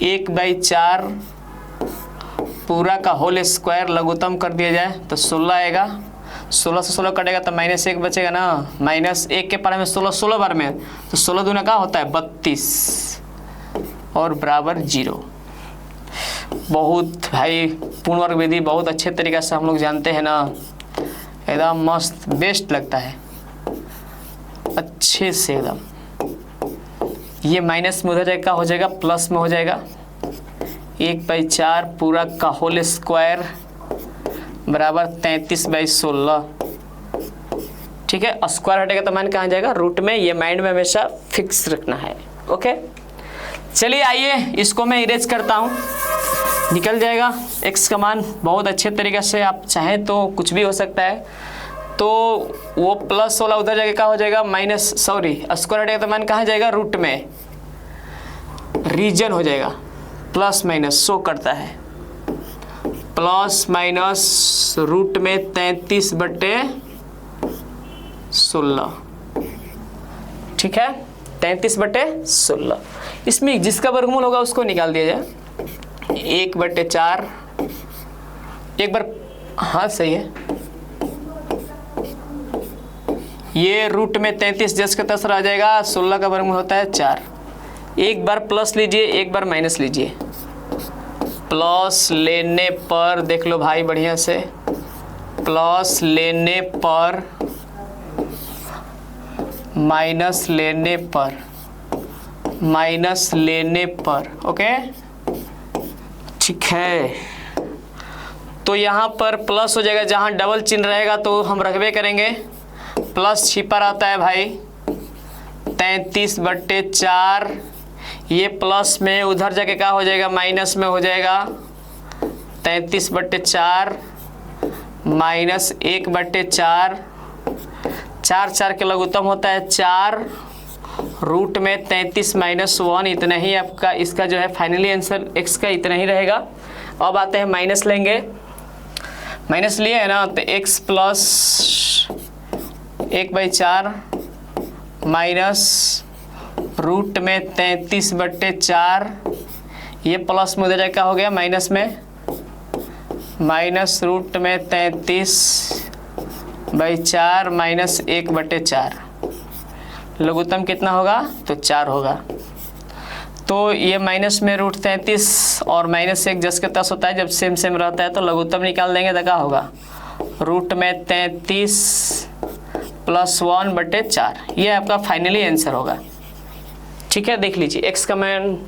[SPEAKER 1] 1/4 पूरा का होल स्क्वायर लघुत्तम कर दिया जाए तो 16 आएगा, 16 से 16 कटेगा तो -1 बचेगा ना, -1 के पारे में 16 बार में, तो 16 दूना क्या होता है 32, और बराबर 0। बहुत भाई पूर्ण वर्ग विधि बहुत अच्छे तरीके से हम लोग जानते हैं ना, एकदम मस्त बेस्ट लगता है अच्छे से एकदम। ये माइनस में उधर जाएगा, हो जाएगा प्लस में हो जाएगा, 1/4 पूरा का होल स्क्वायर बराबर 33/16, ठीक है। स्क्वायर हटेगा तो मान कहाँ जाएगा, रूट में। ये माइंड में हमेशा फिक्स रखना है, ओके। चलिए आइए इसको मैं इरेज करता हूँ, निकल जाएगा x का मान बहुत अच्छे तरीके से। आप चाहें तो कुछ भी हो सकता है, तो वो प्लस वाला उधर जाके क्या हो जाएगा स्क्वायर हटेगा तो मान कहाँ जाएगा, रूट में, रीजन हो जाएगा, प्लस माइनस शो करता है, प्लस माइनस रूट में 33/16, ठीक है, 33/16। इसमें जिसका वर्गमूल होगा उसको निकाल दिया जाए, 1/4 एक बार, हाँ सही है, ये रूट में 33 10 का 10 रह जाएगा, 16 का वर्गमूल होता है 4। एक बार प्लस लीजिए, एक बार माइनस लीजिए, प्लस लेने पर देख लो भाई बढ़िया से, प्लस लेने पर माइनस लेने पर, माइनस लेने पर, ओके, ठीक है। तो यहाँ पर प्लस हो जाएगा, जहाँ डबल चिन्ह रहेगा तो हम रखबे करेंगे, प्लस छिपा रहता है भाई 33/4, ये प्लस में उधर जाके क्या हो जाएगा, माइनस में हो जाएगा 33/4 माइनस 1/4, 4 के लघुत्तम होता है 4, रूट में 33 - 1, इतना ही आपका इसका जो है फाइनली आंसर x का इतना ही रहेगा। अब आते हैं माइनस लेंगे, माइनस लिए है ना, तो x + 1/4 माइनस रूट में 33/4, ये प्लस में उधर जाकर क्या हो गया, माइनस में, माइनस रूट में 33/4 माइनस 1/4, लघुत्तम कितना होगा, तो 4 होगा। तो ये माइनस में रूट 33 और -1 10 के 10 होता है, जब सेम सेम रहता है तो लघुत्तम निकाल देंगे तो क्या होगा, रूट में 33 + 1/4, ये आपका फाइनली आंसर होगा, ठीक है। देख लीजिए x का मान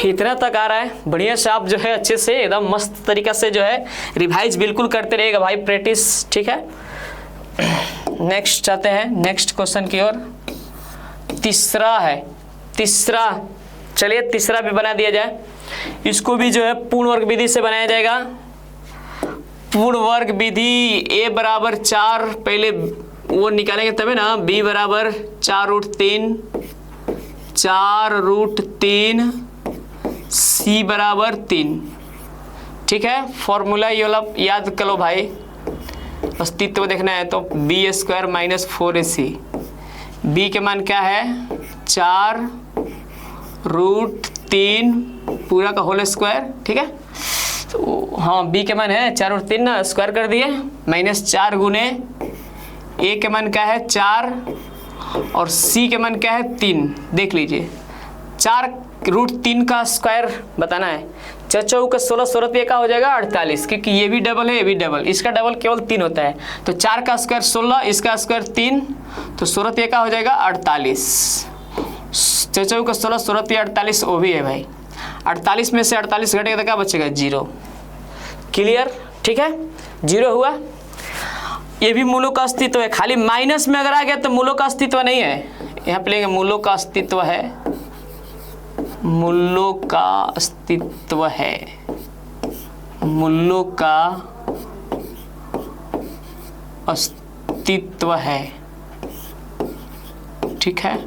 [SPEAKER 1] इतना तक आ रहा है, बढ़िया से आप जो है अच्छे से एकदम मस्त तरीका से जो है रिवाइज बिल्कुल करते रहेगा भाई, प्रैक्टिस, ठीक है। नेक्स्ट आते हैं नेक्स्ट क्वेश्चन की ओर, तीसरा है, तीसरा, चलिए तीसरा भी बना दिया जाए, इसको भी जो है पूर्ण वर्ग विधि से बनाया जाएगा। पूर्ण वर्ग विधि a बराबर 4 पहले वो निकालेंगे तभी ना, b बराबर 4√3, 4√3, c बराबर 3, ठीक है। फॉर्मूला ये वाला याद कर लो भाई, अस्तित्व देखना है तो b² - 4ac, b के मान क्या है 4√3 पूरा का होल स्क्वायर, ठीक है। तो हाँ b के मान है 4√3 ना, स्क्वायर कर दिए, -4 गुने a के मान क्या है 4 और c के मान क्या है 3, देख लीजिए 4 √3 का स्क्वायर बताना है। 4 चौक 16, 16 का हो जाएगा 48, क्योंकि ये भी डबल है ये भी डबल, इसका डबल केवल 3 होता है। तो 4 का स्क्वायर 16, इसका स्क्वायर 3, तो 16 का हो जाएगा 48। 4 चौक 16, 16 48 वो भी है भाई। 48 में से 48 घटेगा तो क्या बचेगा? 0। क्लियर? ठीक है, 0 हुआ। ये भी मूलों का अस्तित्व है, खाली माइनस में अगर आ गया तो मूलों का अस्तित्व नहीं है। यहाँ पे लेंगे मूलों का अस्तित्व है, मूलों का अस्तित्व है, मूलों का अस्तित्व है। ठीक है,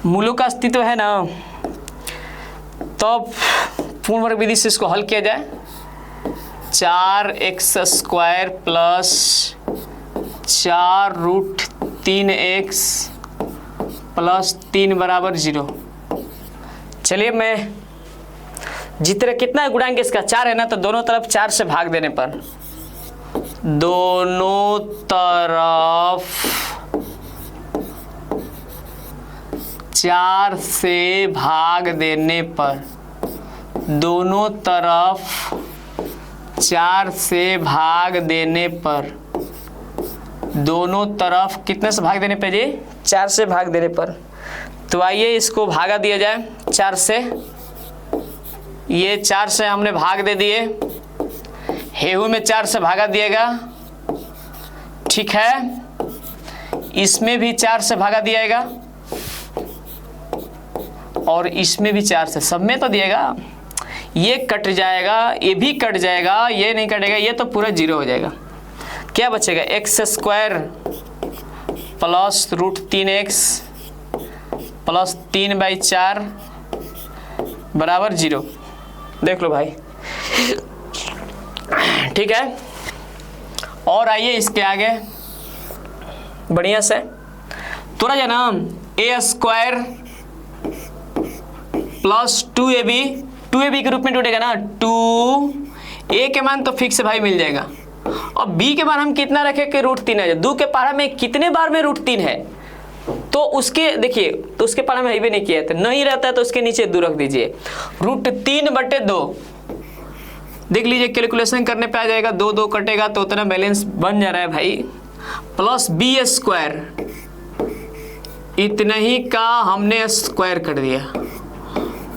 [SPEAKER 1] मूलों का अस्तित्व है ना, तो पूर्ण वर्ग विधि से इसको हल किया जाए। 4x² प्लस 4√3x प्लस 3 बराबर 0। चलिए मैं जितने कितना गुणांक इसका 4 है ना, तो दोनों तरफ 4 से भाग देने पर, दोनों तरफ 4 से भाग देने पर, दोनों तरफ 4 से भाग देने पर, दोनों तरफ कितने से भाग देने पे जी? 4 से भाग देने पर। तो आइए इसको भागा दिया जाए 4 से। ये 4 से हमने भाग दे दिए, हेहू में 4 से भागा दिएगा। ठीक है, इसमें भी 4 से भागा दिएगा और इसमें भी 4 से, सब में तो दिएगा। ये कट जाएगा, ये भी कट जाएगा, ये नहीं कटेगा, ये तो पूरा 0 हो जाएगा। क्या बचेगा? x² प्लस √3x प्लस 3/4 बराबर 0। देख लो भाई। ठीक है, और आइए इसके आगे बढ़िया से थोड़ा जा ना, a² प्लस 2ab के रूप में टूटेगा ना। 2a के मान तो फिक्स भाई मिल जाएगा, और b के मान हम कितना रखें कि √3 है। 2 के पहाड़ा में कितने बार में √3 है, तो उसके देखिए, तो उसके पहाड़ा में भी नहीं किया था, नहीं रहता है तो उसके नीचे 2 रख दीजिए। √3/2 देख लीजिए, कैलकुलेशन करने पे आ जाएगा। 2 2 कटेगा तो उतना बैलेंस बन जा रहा है भाई। प्लस b², इतना ही का हमने स्क्वायर कर दिया,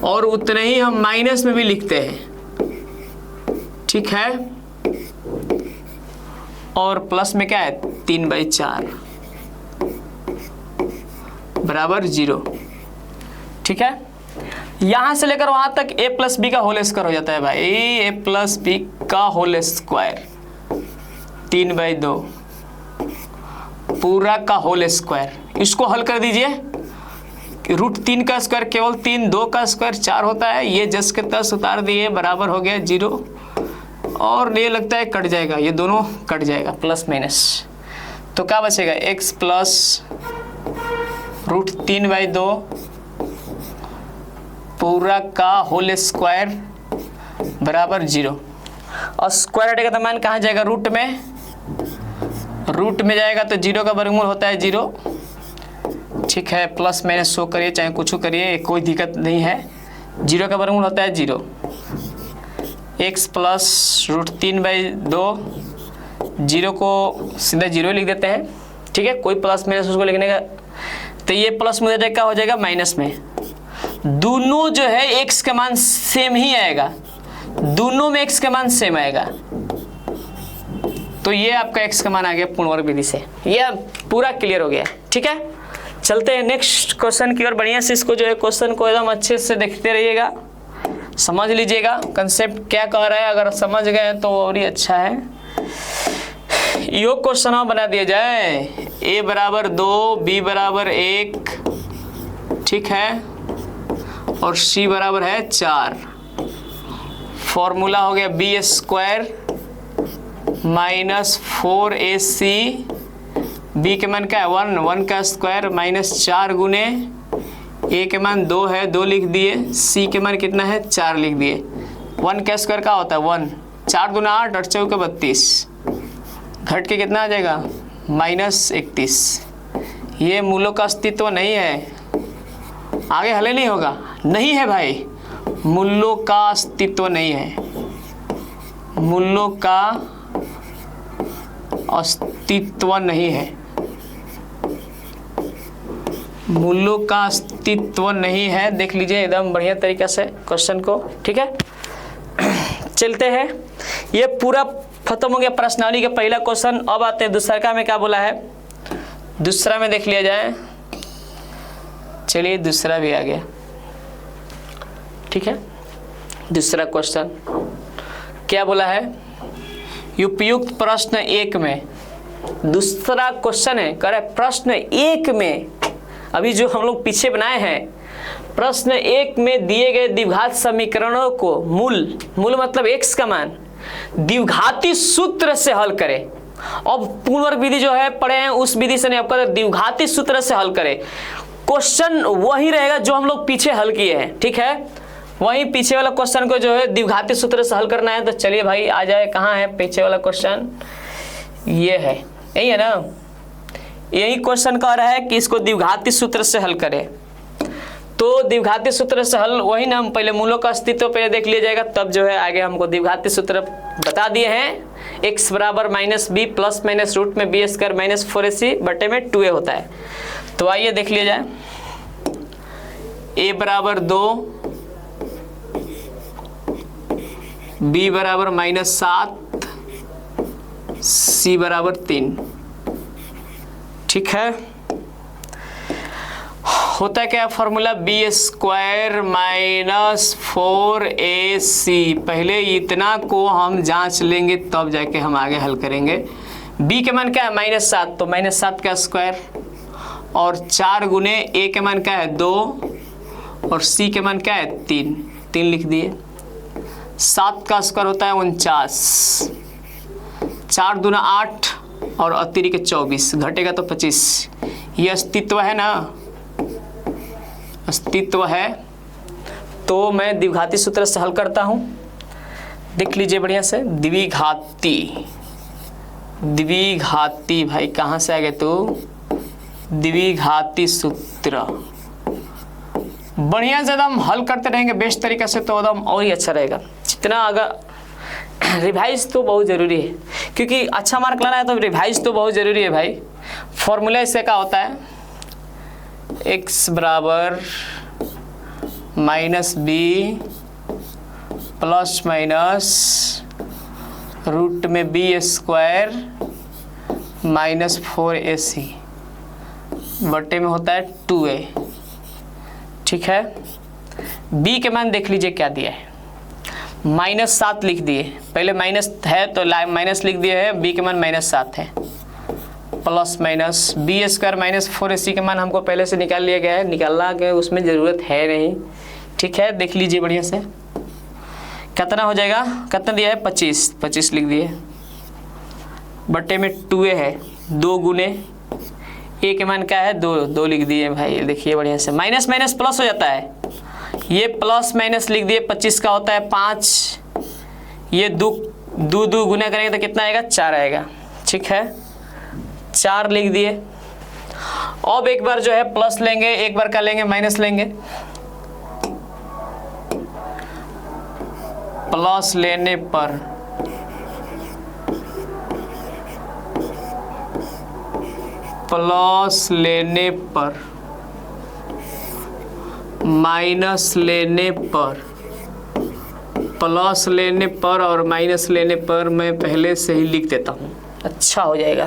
[SPEAKER 1] और उतने ही हम माइनस में भी लिखते हैं। ठीक है, और प्लस में क्या है? 3/4 बराबर 0। ठीक है, यहां से लेकर वहां तक a + b का होल स्क्वायर हो जाता है भाई। a + b का होल स्क्वायर 3/2 पूरा का होल स्क्वायर। इसको हल कर दीजिए। √3 का स्क्वायर केवल 3, 2 का स्क्वायर 4 होता है। ये जस के तस उतार दिए, बराबर हो गया 0। और ये लगता है कट जाएगा, ये दोनों कट जाएगा प्लस माइनस। तो क्या बचेगा? x प्लस √3/2 पूरा का होल स्क्वायर बराबर 0। और स्क्वायर हटेगा तो मान कहाँ जाएगा? रूट में जाएगा, तो 0 का वर्गमूल होता है 0। ठीक है, प्लस माइनस शो करिए चाहे कुछ करिए, कोई दिक्कत नहीं है। 0 का वर्गमूल होता है 0। x प्लस √3/2, 0 को सीधा 0 लिख देते हैं। ठीक है, कोई प्लस माइनस उसको लिखने का, तो ये प्लस में क्या हो जाएगा? माइनस में। दोनों जो है x का मान सेम ही आएगा, दोनों में x का मान सेम आएगा। तो ये आपका x का मान आ गया पूर्ण वर्ग विधि से। ये पूरा क्लियर हो गया। ठीक है, चलते हैं नेक्स्ट क्वेश्चन की ओर। बढ़िया से इसको जो है क्वेश्चन को एकदम अच्छे से देखते रहिएगा, समझ लीजिएगा कंसेप्ट क्या कह रहा है। अगर समझ गए तो और ही अच्छा है। योग क्वेश्चन बना दिया जाए। a बराबर 2, b बराबर 1, ठीक है, और c बराबर है 4। फॉर्मूला हो गया b² माइनस 4ac, b के मान क्या है? 1, 1 का स्क्वायर माइनस 4 गुने a के मान 2 है, 2 लिख दिए। c के मान कितना है? 4 लिख दिए। 1 का स्क्वायर क्या होता है? 1। 4 दूना 8, 8 चौके 32, घट के कितना आ जाएगा? -31। ये मूलों का अस्तित्व नहीं है, आगे हल नहीं होगा। नहीं है भाई, मूलों का अस्तित्व नहीं है, मूलों का अस्तित्व नहीं है, मूलों का अस्तित्व नहीं है। देख लीजिए एकदम बढ़िया तरीके से क्वेश्चन को, ठीक है। चलते हैं, ये पूरा खत्म हो गया प्रश्नावली का पहला क्वेश्चन। अब आते हैं दूसरा का में क्या बोला है, दूसरा में देख लिया जाए। चलिए दूसरा भी आ गया, ठीक है। दूसरा क्वेश्चन क्या बोला है, उपयुक्त प्रश्न 1 में, दूसरा क्वेश्चन है, कह रहा है प्रश्न 1 में, अभी जो हम लोग पीछे बनाए हैं, प्रश्न 1 में दिए गए द्विघात समीकरणों को मूल मतलब x का मान द्विघाती सूत्र से हल करें। अब पुनर्वर्ग विधि जो है पढ़े हैं, उस विधि से नहीं, आपका द्विघाती सूत्र से हल करें। क्वेश्चन वही रहेगा जो हम लोग पीछे हल किए हैं, ठीक है। वही पीछे वाला क्वेश्चन को जो है द्विघाती सूत्र से हल करना है। तो चलिए भाई आ जाए, कहाँ है पीछे वाला क्वेश्चन, ये है, यही है ना। यही क्वेश्चन कह रहा है कि इसको द्विघाती सूत्र से हल करें। तो द्विघाती सूत्र से हल वही ना, हम पहले मूलों का अस्तित्व पहले देख लिया जाएगा, तब जो है आगे हमको द्विघाती सूत्र बता दिए हैं। x बराबर -b प्लस माइनस रूट में b स्क्वायर माइनस 4ac बटे में 2a होता है। तो आइए देख लिया जाए, a बराबर 2, b बराबर -7, c बराबर 3, ठीक है। होता है क्या formula, B square minus 4ac। पहले इतना को हम जांच लेंगे तब जाके हम आगे हल करेंगे। b के मान क्या है -7, तो -7 का स्क्वायर, और 4 गुने a के मान क्या है 2, और c के मान क्या है 3 लिख दिए। 7 का स्क्वायर होता है 49, 4 दूना 8 और अतिरिक्त 24, घटेगा तो 25। ये अस्तित्व है ना, अस्तित्व है। तो मैं द्विघाती सूत्र से हल करता हूं, देख लीजिए बढ़िया से। द्विघाती भाई कहाँ से आ गए तो, द्विघाती सूत्र बढ़िया से एकदम हल करते रहेंगे बेस्ट तरीके से, तो एकदम और ही अच्छा रहेगा। जितना अगर रिवाइज तो बहुत ज़रूरी है, क्योंकि अच्छा मार्क लाना है तो रिवाइज तो बहुत ज़रूरी है भाई। फॉर्मूला इससे क्या होता है, x बराबर -b प्लस माइनस रूट में b स्क्वायर माइनस 4ac बटे में होता है 2a, ठीक है। b के मान देख लीजिए क्या दिया है, -7 लिख दिए, पहले माइनस है तो माइनस लिख दिए है, b के मान -7 है, plus minus b square minus 4ac के मान हमको पहले से निकाल लिया गया है, निकालना के उसमें ज़रूरत है नहीं, ठीक है। देख लीजिए बढ़िया से कितना हो जाएगा, कितना दिया है 25 लिख दिए, बटे में 2a है, 2 गुने a के मान क्या है 2 लिख दिए भाई। देखिए बढ़िया से, माइनस माइनस प्लस हो जाता है, ये प्लस माइनस लिख दिए, 25 का होता है 5, ये 2 गुना करेंगे तो कितना आएगा 4 आएगा, ठीक है। 4 लिख दिए। अब एक बार जो है प्लस लेंगे, एक बार क्या लेंगे माइनस लेंगे। प्लस लेने पर माइनस लेने पर, प्लस लेने पर और माइनस लेने पर मैं पहले से ही लिख देता हूँ, अच्छा हो जाएगा।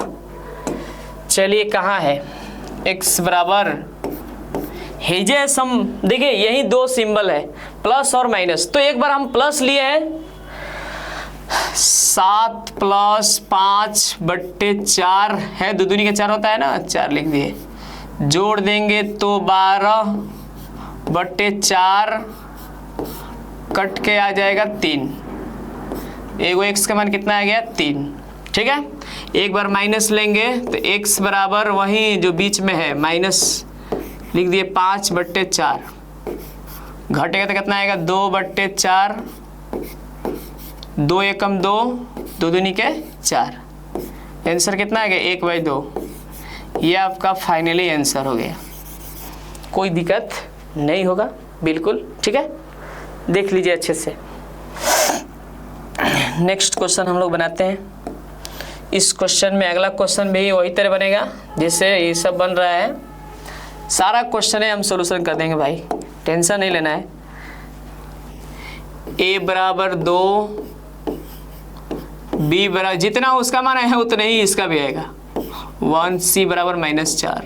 [SPEAKER 1] चलिए कहाँ है, x बराबर हेजे सम, देखिए यही 2 सिंबल है प्लस और माइनस, तो एक बार हम प्लस लिए हैं, 7 + 5 बट्टे 4 है, 2 दूनी का 4 होता है ना, 4 लिख दिए। जोड़ देंगे तो 12 बट्टे 4 कट के आ जाएगा 3, एगो x का मान कितना आ गया 3, ठीक है। एक बार माइनस लेंगे तो x बराबर वही जो बीच में है माइनस लिख दिए 5 बट्टे 4, घटेगा तो कितना आएगा 2 बट्टे 4, 2 एकम 2, 2 दूनी के 4, आंसर कितना आ गया 1/2। ये आपका फाइनली आंसर हो गया, कोई दिक्कत नहीं होगा। बिल्कुल ठीक है, देख लीजिए अच्छे से। नेक्स्ट क्वेश्चन हम लोग बनाते हैं। इस क्वेश्चन में अगला क्वेश्चन भी वही तरह बनेगा जैसे ये सब बन रहा है। सारा क्वेश्चन है हम सोल्यूशन कर देंगे भाई, टेंशन नहीं लेना है। a बराबर 2, b बराबर जितना उसका मान है उतना ही इसका भी आएगा 1, c बराबर -4।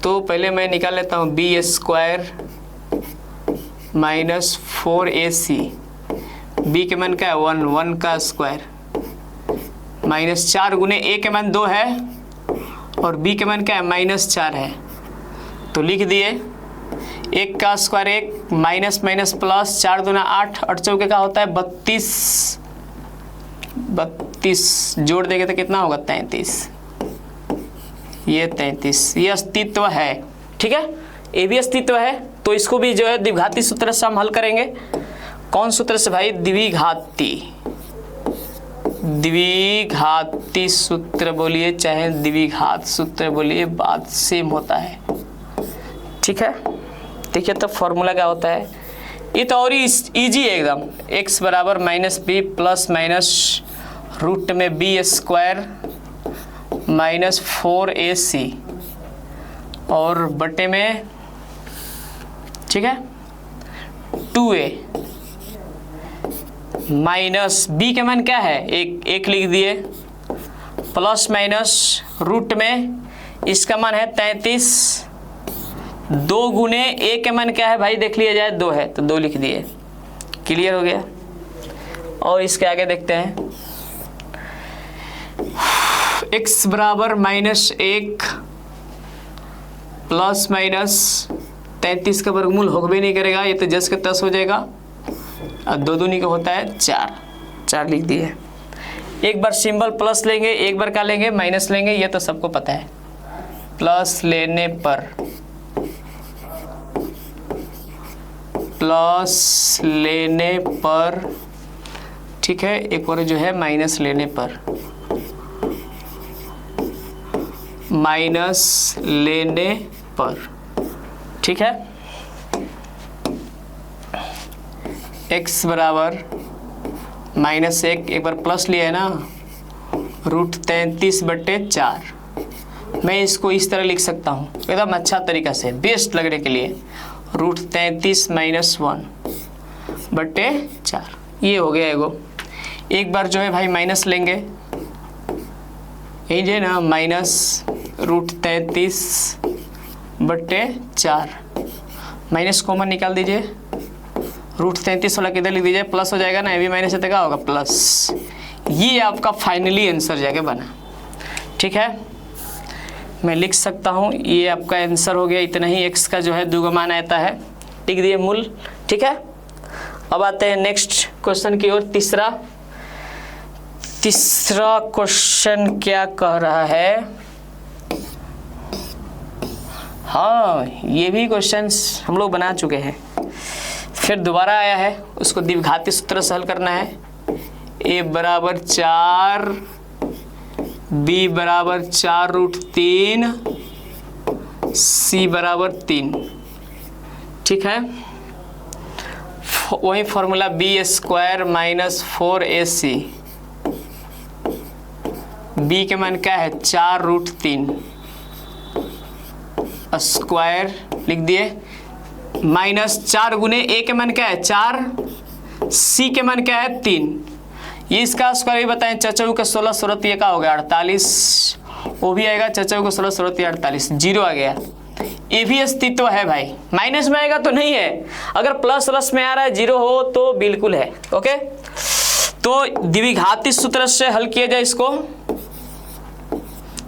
[SPEAKER 1] तो पहले मैं निकाल लेता हूँ b² -4ac, b के मान क्या है 1, 1 का स्क्वायर -4 गुने a के मान 2 है और b के मान क्या है -4 है। तो लिख दिए 1 का स्क्वायर 1 माइनस माइनस प्लस 4 दूना 8, 8 चौके का होता है 32 जोड़ देंगे तो कितना होगा 33। ये 33 ये अस्तित्व है, ठीक है, ये भी अस्तित्व है। तो इसको भी जो है द्विघाती सूत्र से हम हल करेंगे। कौन सूत्र से भाई? द्विघाती सूत्र बोलिए चाहे द्विघात सूत्र बोलिए, बात सेम होता है, ठीक है। देखिए तो फॉर्मूला क्या होता है, ये तो और इजी है एकदम। x बराबर -b प्लस माइनस रूट में b² -4ac और बटे में, ठीक है, 2a माइनस b के मान क्या है एक लिख दिए प्लस माइनस रूट में इसका मान है 33, 2 गुने a के मान क्या है भाई देख लिया जाए 2 है तो 2 लिख दिए, क्लियर हो गया। और इसके आगे देखते हैं x बराबर -1 प्लस माइनस 33 का वर्गमूल होगा नहीं करेगा, ये तो जस के तस हो जाएगा और 2 दूनी का होता है 4 लिख दिए। एक बार सिंबल प्लस लेंगे, एक बार क्या लेंगे माइनस लेंगे, ये तो सबको पता है। प्लस लेने पर ठीक है, एक और जो है माइनस लेने पर ठीक है। x बराबर -1 एक बार प्लस लिया है ना, रूट 33/4। मैं इसको इस तरह लिख सकता हूँ एकदम अच्छा तरीका से, बेस्ट लगने के लिए, रूट 33 - 1/4 ये हो गया एगो। एक बार जो है भाई माइनस लेंगे, यही जो है ना माइनस रूट 33/4, माइनस कॉमन निकाल दीजिए, रूट 33 वाला किधर लिख दीजिए, प्लस हो जाएगा ना, ये भी माइनस है तो क्या होगा प्लस। ये आपका फाइनली आंसर जाके बना, ठीक है। मैं लिख सकता हूँ ये आपका आंसर हो गया, इतना ही x का जो है दुगुना मान आता है, लिख दिए मूल, ठीक है। अब आते हैं नेक्स्ट क्वेश्चन की ओर। तीसरा क्वेश्चन क्या कह रहा है, हाँ ये भी क्वेश्चंस हम लोग बना चुके हैं, फिर दोबारा आया है, उसको द्विघाती सूत्र से हल करना है। a बराबर 4 b बराबर 4 रूट 3 c बराबर 3, ठीक है। वही फॉर्मूला b² -4ac, b के मान क्या है 4 रूट 3 स्क्वायर लिख दिए, -4 गुने a के मान क्या है 4, c के मान क्या है 3, ये इसका स्क्वायर भी बताएं। चचौ का 16 सूरत ये का हो गया 48, वो भी आएगा चचौ को 16 सूरत 48, 0 आ गया। ये भी अस्तित्व है भाई, माइनस में आएगा तो नहीं है, अगर प्लस में आ रहा है 0 हो तो बिल्कुल है, ओके। तो द्विघाती सूत्र से हल किया जाए इसको,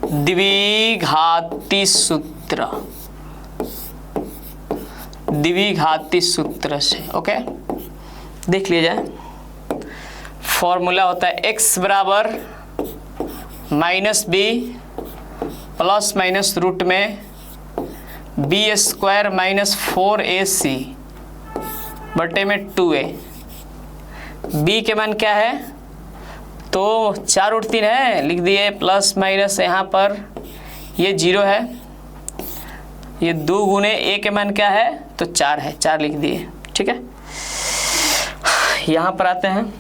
[SPEAKER 1] द्विघाती सूत्र से, ओके। देख लिया जाए, फॉर्मूला होता है x बराबर -b प्लस माइनस रूट में b² -4ac बटे में 2a। b के मान क्या है तो 4 रूट 3 है, लिख दिए प्लस माइनस यहाँ पर ये 0 है, ये 2 गुने a के मान क्या है तो 4 है, 4 लिख दिए। ठीक है, यहाँ पर आते हैं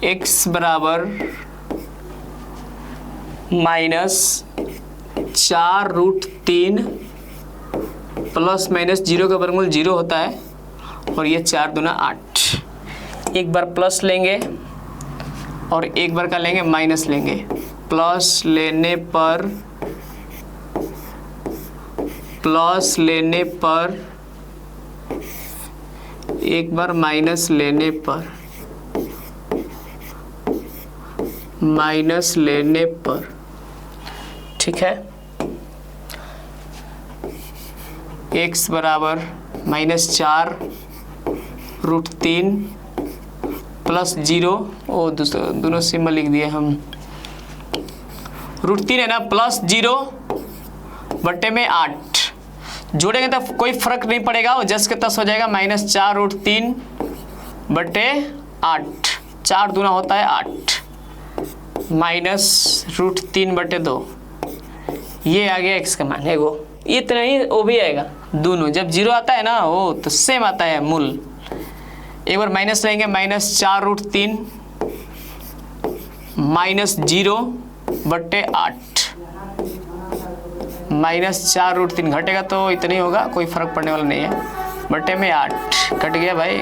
[SPEAKER 1] x बराबर -4√3 प्लस माइनस 0 का वर्गमूल 0 होता है और ये 4 दूना 8। एक बार प्लस लेंगे और एक बार का लेंगे माइनस लेंगे। प्लस लेने पर एक बार माइनस लेने पर ठीक है, x बराबर -4√3 प्लस 0, ओ दोनों सिंबल लिख दिए हम, √3 है ना, प्लस 0 बटे में 8 जोड़ेंगे तो कोई फर्क नहीं पड़ेगा, वो जस के तस हो जाएगा। -4√3 बटे 8, 4 दूना होता है 8, -√3 बटे 2, ये आ गया x का मान है वो। इतना ही वो भी आएगा, दोनों जब 0 आता है ना वो तो सेम आता है मूल। एक बार माइनस लेंगे, -4√3 -0 बटे 8, -4√3 घटेगा तो इतना ही होगा, कोई फर्क पड़ने वाला नहीं है, बटे में 8 कट गया भाई,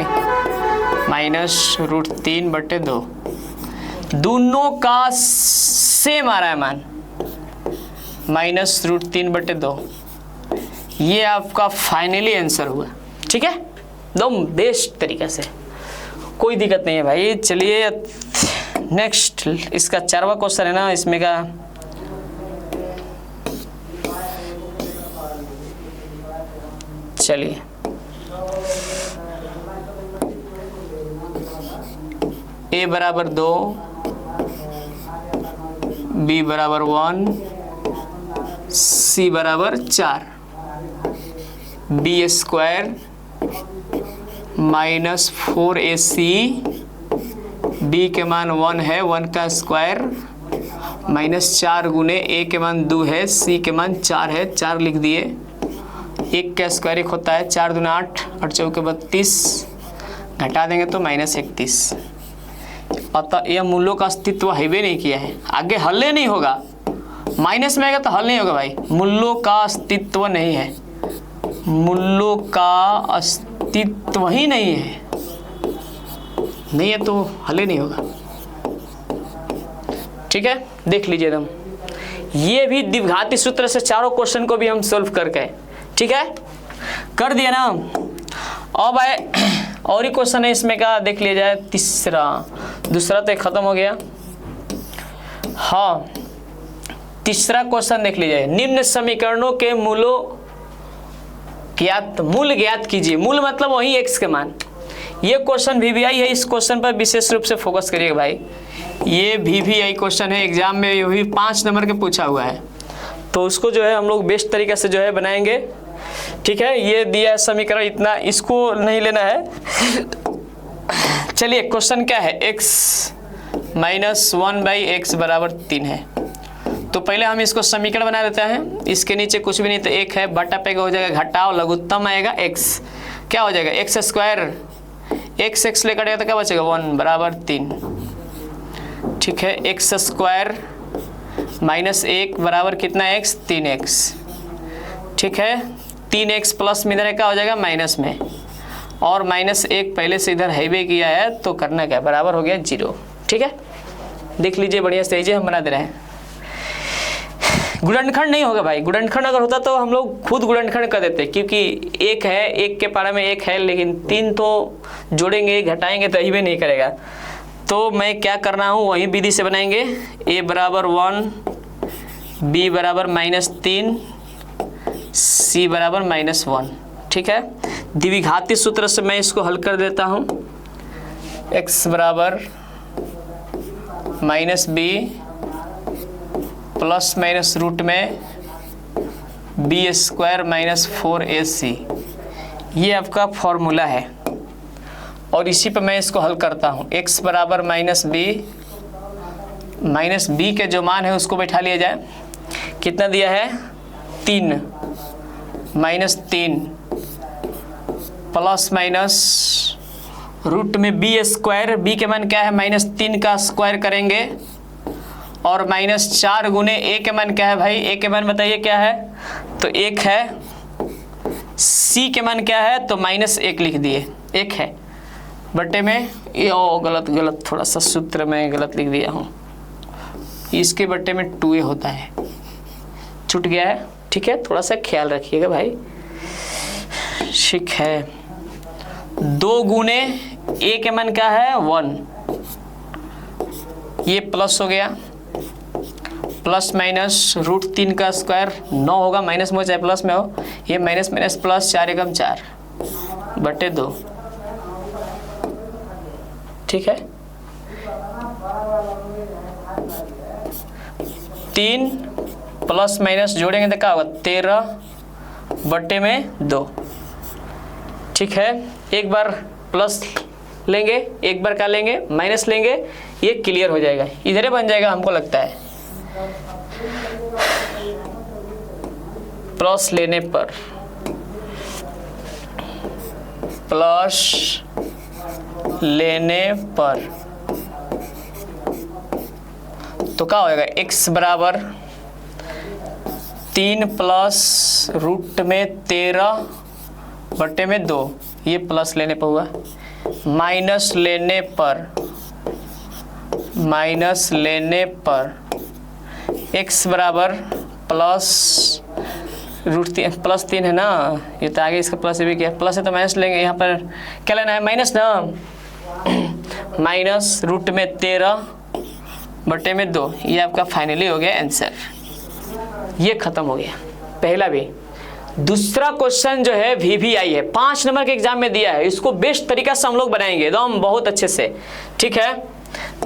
[SPEAKER 1] -√3 बटे 2, दोनों का सेम आ रहा है मान, -√3 बटे 2। ये आपका फाइनली आंसर हुआ। ठीक है, एकदम बेस्ट तरीके से, कोई दिक्कत नहीं है भाई। चलिए नेक्स्ट, इसका 4वां क्वेश्चन है ना, इसमें का चलिए a बराबर 2, b बराबर 1, c बराबर 4, b² -4ac, b के मान 1 है, 1 का स्क्वायर, -4 गुने a के मान 2 है, c के मान 4 है, 4 लिख दिए। 1 का स्क्वायर 1 होता है, 4 दूना 8, 8 चौके 32, घटा देंगे तो -31। अतः यह मूलों का अस्तित्व हैवे नहीं किया है, आगे हल नहीं होगा, माइनस में आएगा तो हल नहीं होगा भाई। मूलों का अस्तित्व नहीं है, मूलों का अस्तित्व ही नहीं है, नहीं है तो हल ही नहीं होगा। ठीक है, देख लीजिए एकदम, ये भी द्विघाती सूत्र से चारों क्वेश्चन को भी हम सॉल्व करके, ठीक है, कर दिया ना। अब आए और ही क्वेश्चन है इसमें का, देख लिया जाए तीसरा, दूसरा तो खत्म हो गया। हाँ, तीसरा क्वेश्चन देख लीजिए, निम्न समीकरणों के मूल ज्ञात कीजिए। मूल मतलब वही x के मान। ये क्वेश्चन VVI है, इस क्वेश्चन पर विशेष रूप से फोकस करिएगा भाई। ये VVI क्वेश्चन है, एग्जाम में ये भी 5 नंबर के पूछा हुआ है, तो उसको जो है हम लोग बेस्ट तरीके से जो है बनाएंगे। ठीक है, ये दिया है समीकरण, इतना इसको नहीं लेना है। चलिए क्वेश्चन क्या है, x -1/x बराबर 3 है। तो पहले हम इसको समीकरण बना देते हैं। इसके नीचे कुछ भी नहीं तो 1 है, बटा पे हो जाएगा, घटाओ लघुत्तम आएगा x, क्या हो जाएगा x², x लेकर जाएगा तो क्या बचेगा 1 बराबर 3। ठीक है, x² -1 बराबर कितना x, 3x। ठीक है, 3x प्लस में इधर क्या हो जाएगा माइनस में, और -1 पहले से इधर हाईवे किया है तो करना क्या, बराबर हो गया 0। ठीक है, देख लीजिए बढ़िया से हम बना दे रहे हैं। गुणनखंड नहीं होगा भाई, गुणनखंड अगर होता तो हम लोग खुद गुणनखंड कर देते, क्योंकि 1 है, 1 के पारा में 1 है, लेकिन 3 तो जोड़ेंगे घटाएंगे तो हाईवे नहीं करेगा। तो मैं क्या कर रहा हूँ, वही विधि से बनाएंगे। a बराबर 1, b बराबर -3, c बराबर -1। ठीक है, द्विघाती सूत्र से मैं इसको हल कर देता हूँ। x बराबर -b प्लस माइनस रूट में b² -4ac, ये आपका फॉर्मूला है। और इसी पे मैं इसको हल करता हूँ। x बराबर -b के जो मान है उसको बैठा लिया जाए। कितना दिया है 3 -3 प्लस माइनस रूट में बी स्क्वायर, बी के मान क्या है -3 का स्क्वायर करेंगे और -4 गुने ए के मान क्या है भाई, ए के मान बताइए क्या है, तो 1 है। सी के मान क्या है, तो -1 लिख दिए, 1 है बटे में ये गलत थोड़ा सा सूत्र में गलत लिख दिया हूँ, इसके बटे में 2a होता है, छूट गया है। ठीक है, थोड़ा सा ख्याल रखिएगा भाई। ठीक है, 2 गुने ए के मान क्या है 1, ये प्लस हो गया, प्लस माइनस रूट 3 का स्क्वायर 9 होगा, माइनस में हो चाहे प्लस में हो, ये माइनस माइनस प्लस 4 एकम 4 बटे 2। ठीक है, 3 प्लस माइनस जोड़ेंगे तो क्या होगा 13 बटे में 2। ठीक है, एक बार प्लस लेंगे, एक बार क्या लेंगे माइनस लेंगे, ये क्लियर हो जाएगा, इधर ही बन जाएगा हमको लगता है। प्लस लेने पर तो क्या होगा x बराबर 3 प्लस रूट में 13 बटे में 2, ये प्लस लेने पर हुआ, माइनस लेने पर x बराबर प्लस रूट 3 प्लस 3 है ना, ये तो आगे इसका प्लस भी क्या प्लस है तो माइनस लेंगे, यहाँ पर क्या लेना है माइनस ना, माइनस रूट में 13 बटे में 2, ये आपका फाइनली हो गया आंसर। ये खत्म हो गया पहला भी। दूसरा क्वेश्चन जो है VVI है, 5 नंबर के एग्जाम में दिया है, इसको बेस्ट तरीका से हम लोग बनाएंगे एकदम बहुत अच्छे से। ठीक है,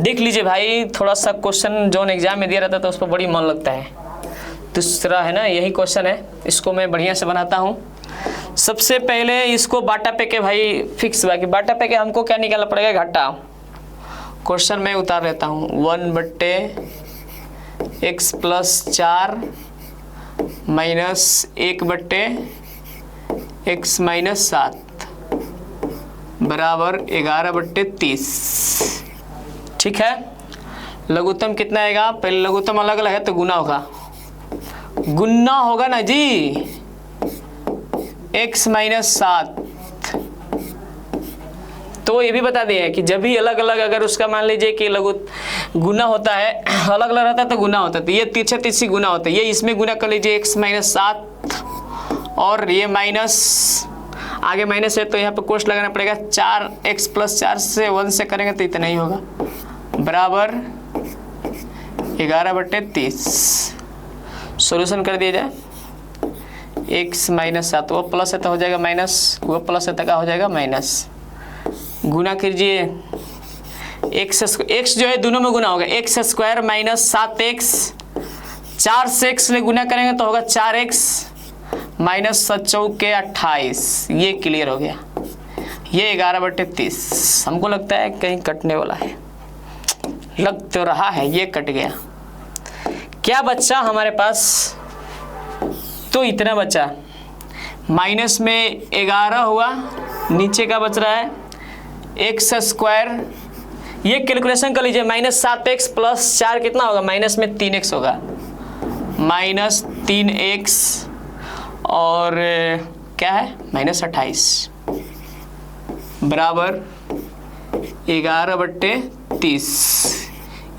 [SPEAKER 1] देख लीजिए भाई, थोड़ा सा क्वेश्चन जो एग्जाम में दिया रहता है तो उस पर बड़ी मन लगता है। दूसरा है ना, यही क्वेश्चन है, इसको मैं बढ़िया से बनाता हूँ। सबसे पहले इसको बाटा पे के भाई फिक्स हुआ कि बाटा पे के हमको क्या निकालना पड़ेगा घाटा। क्वेश्चन मैं उतार लेता हूँ, 1 बट्टे x प्लस 4 माइनस 1 बट्टे x माइनस 7 बराबर 11 बट्टे 30। ठीक है, लघुत्तम कितना आएगा, पहले लघुत्तम अलग अलग है तो गुना होगा ना जी, x माइनस 7। तो ये भी बता दिए कि जब भी अलग अलग अगर उसका मान लीजिए कि गुना होता है, अलग अलग रहता है तो गुना होता है, तो ये तीसरे तीसरी गुना होता है, ये इसमें गुना कर लीजिए x माइनस 7 और ये माइनस आगे माइनस है तो यहाँ पे कोष्ठ लगाना पड़ेगा, 4x प्लस 4 से 1 से करेंगे तो इतना ही होगा, बराबर 11 बट्टे 30। सॉल्यूशन कर दिया जाए, x माइनस 7 वो प्लस है तो हो जाएगा माइनस, वो प्लस है तो क्या हो जाएगा माइनस, गुना कीजिए x जो है दोनों में गुना होगा, x स्क्वायर माइनस 7x, 4 से x में गुना करेंगे तो होगा 4x माइनस 7 चौके 28। ये क्लियर हो गया, ये 11 बट्टे 30। हमको लगता है कहीं कटने वाला है, लग तो रहा है ये कट गया। क्या बच्चा हमारे पास, तो इतना बचा, माइनस में 11 हुआ, नीचे का बच रहा है x स्क्वायर, ये कैलकुलेशन कर लीजिए, माइनस 7x प्लस 4 कितना होगा, माइनस में 3x होगा, माइनस 3x और क्या है माइनस 28 बराबर 11 बट्टे 30।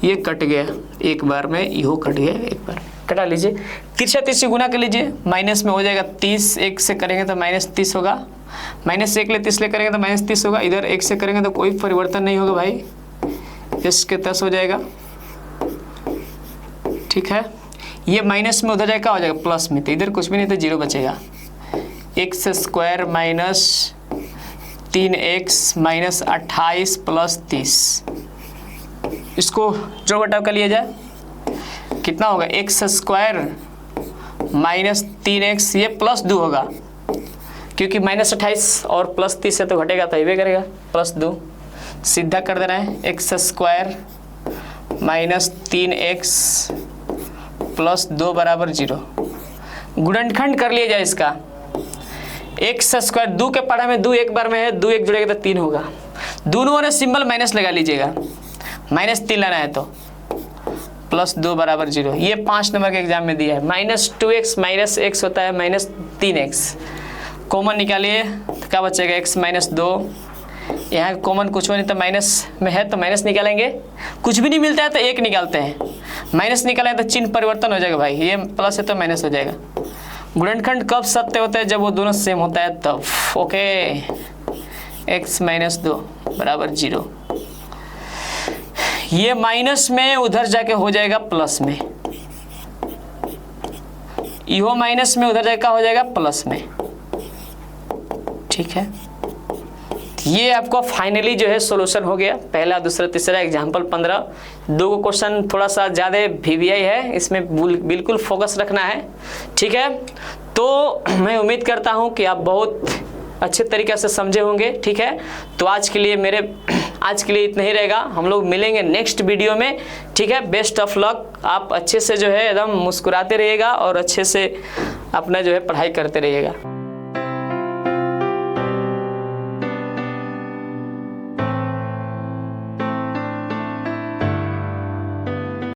[SPEAKER 1] ये कट गया एक बार में, इहो कट गया एक बार, कटा लीजिए, तिरछा तिरछी गुना कर लीजिए, माइनस में हो जाएगा 30, 1 से करेंगे तो माइनस 30 होगा, माइनस 1 ले 30 ले करेंगे तो माइनस 30 होगा, इधर 1 से करेंगे तो कोई परिवर्तन नहीं होगा भाई, इसके 10 हो जाएगा। ठीक है, ये माइनस में उधर जाएगा क्या हो जाएगा प्लस में, तो इधर कुछ भी नहीं तो 0 बचेगा, x square minus 3x minus 28 plus 30। इसको जो घटाव कर लिया जाए कितना होगा, x स्क्वायर माइनस 3x, ये प्लस 2 होगा क्योंकि माइनस 28 और प्लस 30 से तो घटेगा तो ये करेगा प्लस 2, सीधा कर देना है, x square minus 3x plus 2 बराबर 0। गुणनखंड कर लिया जाए इसका, एक्स स्क्वायर, 2 के पढ़ा में 2 एक बार में है, 2 एक जुड़ेगा तो 3 होगा, दोनों ने सिंबल माइनस लगा लीजिएगा, -3 लाना है तो +2 बराबर 0। ये 5 नंबर के एग्जाम में दिया है। -2x -x होता है -3x, कॉमन निकालिए तो क्या बचेगा, x -2, यहाँ कॉमन कुछ नहीं तो माइनस में है तो माइनस निकालेंगे, कुछ भी नहीं मिलता है तो 1 निकालते हैं, माइनस निकालें तो चिन्ह परिवर्तन हो जाएगा भाई, ये प्लस है तो माइनस हो जाएगा। गुणनखंड कब सत्य होता है, जब वो दोनों सेम होता है तब। ओके, x -2 बराबर 0, ये माइनस में उधर जाके हो जाएगा प्लस में, यो माइनस में उधर जाके हो जाएगा प्लस में, ठीक है। ये आपको फाइनली जो है सॉल्यूशन हो गया, पहला दूसरा तीसरा एग्जाम्पल 15। 2 क्वेश्चन थोड़ा सा ज़्यादा VVI है, इसमें बिल्कुल फोकस रखना है, ठीक है। तो मैं उम्मीद करता हूँ कि आप बहुत अच्छे तरीके से समझे होंगे, ठीक है। तो आज के लिए इतना ही रहेगा, हम लोग मिलेंगे नेक्स्ट वीडियो में, ठीक है। बेस्ट ऑफ लक, आप अच्छे से जो है एकदम मुस्कुराते रहिएगा और अच्छे से अपना जो है पढ़ाई करते रहिएगा।